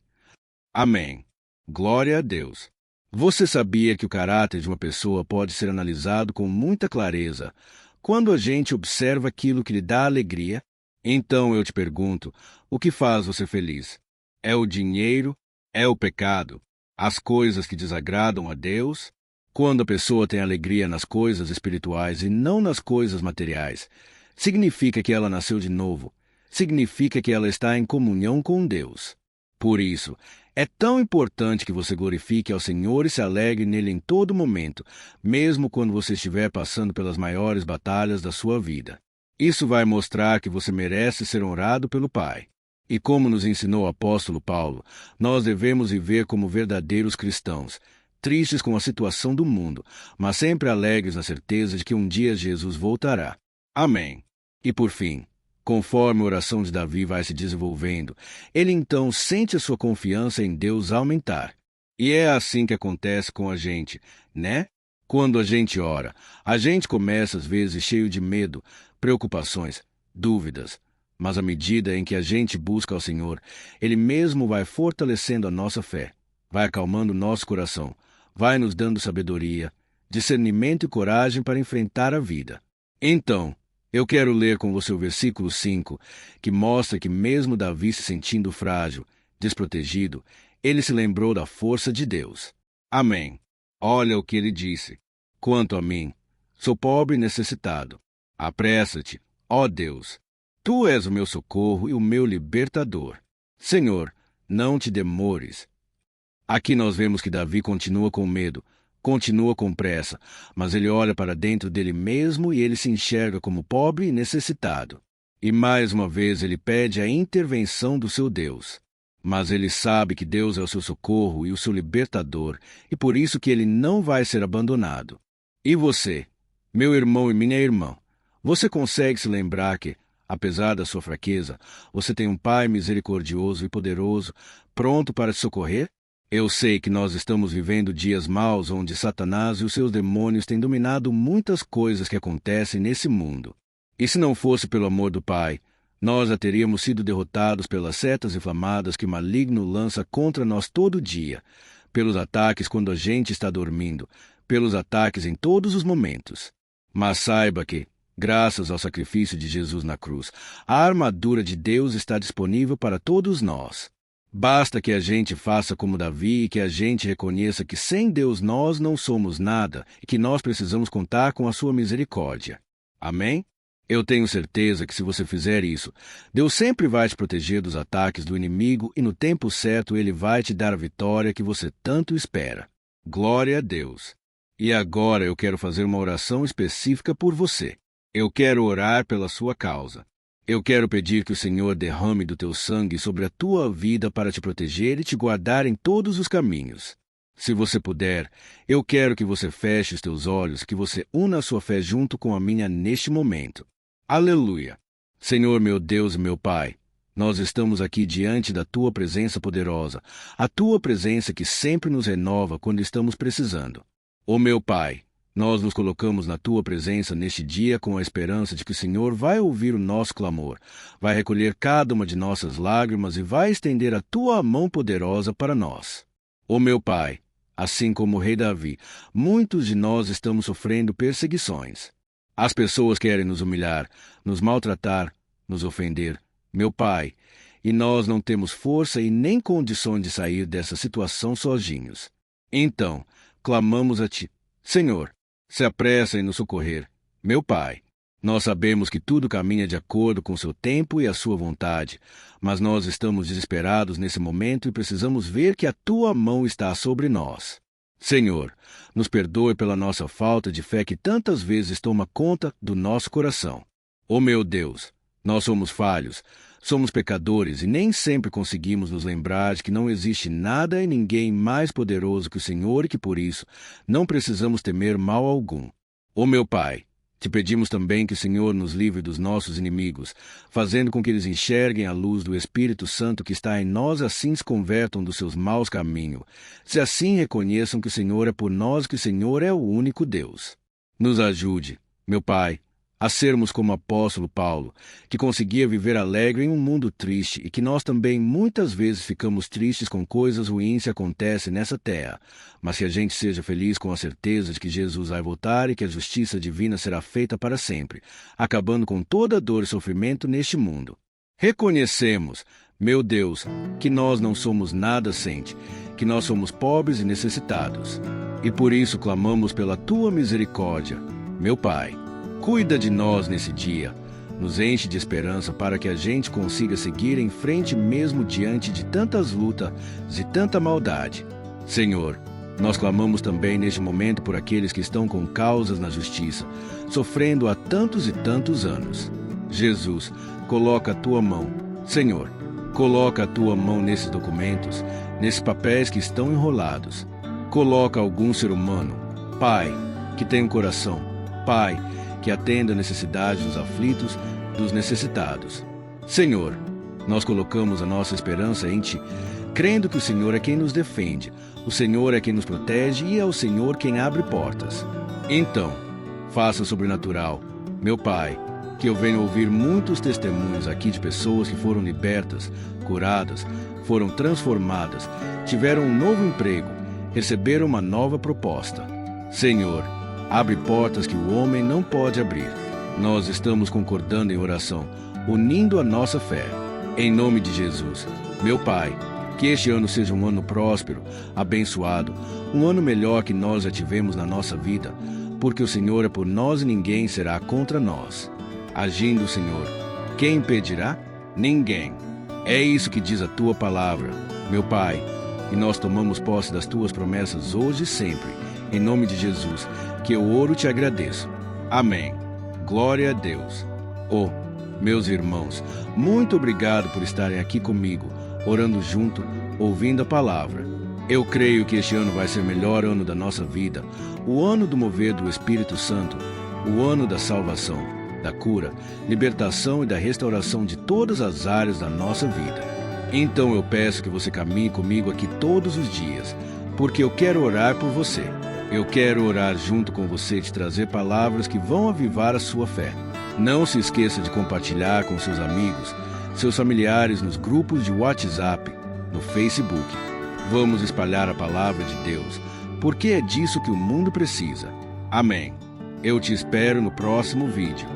Amém. Glória a Deus. Você sabia que o caráter de uma pessoa pode ser analisado com muita clareza quando a gente observa aquilo que lhe dá alegria? Então eu te pergunto, o que faz você feliz? É o dinheiro? É o pecado? As coisas que desagradam a Deus? Quando a pessoa tem alegria nas coisas espirituais e não nas coisas materiais, significa que ela nasceu de novo. Significa que ela está em comunhão com Deus. Por isso, é tão importante que você glorifique ao Senhor e se alegre nele em todo momento, mesmo quando você estiver passando pelas maiores batalhas da sua vida. Isso vai mostrar que você merece ser honrado pelo Pai. E como nos ensinou o apóstolo Paulo, nós devemos viver como verdadeiros cristãos, tristes com a situação do mundo, mas sempre alegres na certeza de que um dia Jesus voltará. Amém. E por fim, conforme a oração de Davi vai se desenvolvendo, ele então sente a sua confiança em Deus aumentar. E é assim que acontece com a gente, né? Quando a gente ora, a gente começa às vezes cheio de medo, preocupações, dúvidas. Mas à medida em que a gente busca ao Senhor, Ele mesmo vai fortalecendo a nossa fé, vai acalmando o nosso coração, vai nos dando sabedoria, discernimento e coragem para enfrentar a vida. Então, eu quero ler com você o versículo 5, que mostra que mesmo Davi se sentindo frágil, desprotegido, ele se lembrou da força de Deus. Amém. Olha o que ele disse. Quanto a mim, sou pobre e necessitado. Apressa-te, ó Deus. Tu és o meu socorro e o meu libertador. Senhor, não te demores. Aqui nós vemos que Davi continua com medo, continua com pressa, mas ele olha para dentro dele mesmo e ele se enxerga como pobre e necessitado. E mais uma vez ele pede a intervenção do seu Deus. Mas ele sabe que Deus é o seu socorro e o seu libertador, e por isso que ele não vai ser abandonado. E você, meu irmão e minha irmã, você consegue se lembrar que, apesar da sua fraqueza, você tem um Pai misericordioso e poderoso, pronto para te socorrer? Eu sei que nós estamos vivendo dias maus onde Satanás e os seus demônios têm dominado muitas coisas que acontecem nesse mundo. E se não fosse pelo amor do Pai, nós já teríamos sido derrotados pelas setas inflamadas que o maligno lança contra nós todo dia, pelos ataques quando a gente está dormindo, pelos ataques em todos os momentos. Mas saiba que, graças ao sacrifício de Jesus na cruz, a armadura de Deus está disponível para todos nós. Basta que a gente faça como Davi e que a gente reconheça que sem Deus nós não somos nada e que nós precisamos contar com a sua misericórdia. Amém? Eu tenho certeza que se você fizer isso, Deus sempre vai te proteger dos ataques do inimigo e no tempo certo Ele vai te dar a vitória que você tanto espera. Glória a Deus! E agora eu quero fazer uma oração específica por você. Eu quero orar pela sua causa. Eu quero pedir que o Senhor derrame do teu sangue sobre a tua vida para te proteger e te guardar em todos os caminhos. Se você puder, eu quero que você feche os teus olhos, que você una a sua fé junto com a minha neste momento. Aleluia! Senhor meu Deus e meu Pai, nós estamos aqui diante da tua presença poderosa, a tua presença que sempre nos renova quando estamos precisando. Ó meu Pai, nós nos colocamos na tua presença neste dia com a esperança de que o Senhor vai ouvir o nosso clamor, vai recolher cada uma de nossas lágrimas e vai estender a tua mão poderosa para nós. Ó meu Pai, assim como o rei Davi, muitos de nós estamos sofrendo perseguições. As pessoas querem nos humilhar, nos maltratar, nos ofender, meu Pai, e nós não temos força e nem condições de sair dessa situação sozinhos. Então, clamamos a Ti, Senhor, se apressa em nos socorrer, meu Pai. Nós sabemos que tudo caminha de acordo com seu tempo e a sua vontade, mas nós estamos desesperados nesse momento e precisamos ver que a tua mão está sobre nós. Senhor, nos perdoe pela nossa falta de fé que tantas vezes toma conta do nosso coração. Ó meu Deus, nós somos falhos, somos pecadores e nem sempre conseguimos nos lembrar de que não existe nada e ninguém mais poderoso que o Senhor e que por isso não precisamos temer mal algum. Ó meu Pai, te pedimos também que o Senhor nos livre dos nossos inimigos, fazendo com que eles enxerguem a luz do Espírito Santo que está em nós, assim se convertam dos seus maus caminhos, se assim reconheçam que o Senhor é por nós, que o Senhor é o único Deus. Nos ajude, meu Pai, a sermos como o apóstolo Paulo, que conseguia viver alegre em um mundo triste e que nós também muitas vezes ficamos tristes com coisas ruins que acontecem nessa terra, mas que a gente seja feliz com a certeza de que Jesus vai voltar e que a justiça divina será feita para sempre, acabando com toda dor e sofrimento neste mundo. Reconhecemos, meu Deus, que nós não somos nada sem Ti, que nós somos pobres e necessitados, e por isso clamamos pela Tua misericórdia, meu Pai. Cuida de nós nesse dia, nos enche de esperança para que a gente consiga seguir em frente mesmo diante de tantas lutas e tanta maldade. Senhor, nós clamamos também neste momento por aqueles que estão com causas na justiça, sofrendo há tantos e tantos anos. Jesus, coloca a Tua mão. Senhor, coloca a Tua mão nesses documentos, nesses papéis que estão enrolados. Coloca algum ser humano, Pai, que tem um coração, Pai, que atenda a necessidade dos aflitos, dos necessitados. Senhor, nós colocamos a nossa esperança em Ti, crendo que o Senhor é quem nos defende, o Senhor é quem nos protege e é o Senhor quem abre portas. Então, faça o sobrenatural, meu Pai, que eu venha ouvir muitos testemunhos aqui de pessoas que foram libertas, curadas, foram transformadas, tiveram um novo emprego, receberam uma nova proposta. Senhor, abre portas que o homem não pode abrir. Nós estamos concordando em oração, unindo a nossa fé. Em nome de Jesus, meu Pai, que este ano seja um ano próspero, abençoado, um ano melhor que nós já tivemos na nossa vida, porque o Senhor é por nós e ninguém será contra nós. Agindo o Senhor, quem impedirá? Ninguém. É isso que diz a Tua palavra, meu Pai, e nós tomamos posse das Tuas promessas hoje e sempre. Em nome de Jesus, que eu oro e te agradeço. Amém. Glória a Deus. Oh, meus irmãos, muito obrigado por estarem aqui comigo, orando junto, ouvindo a palavra. Eu creio que este ano vai ser o melhor ano da nossa vida, o ano do mover do Espírito Santo, o ano da salvação, da cura, libertação e da restauração de todas as áreas da nossa vida. Então eu peço que você caminhe comigo aqui todos os dias, porque eu quero orar por você. Eu quero orar junto com você e te trazer palavras que vão avivar a sua fé. Não se esqueça de compartilhar com seus amigos, seus familiares nos grupos de WhatsApp, no Facebook. Vamos espalhar a palavra de Deus, porque é disso que o mundo precisa. Amém. Eu te espero no próximo vídeo.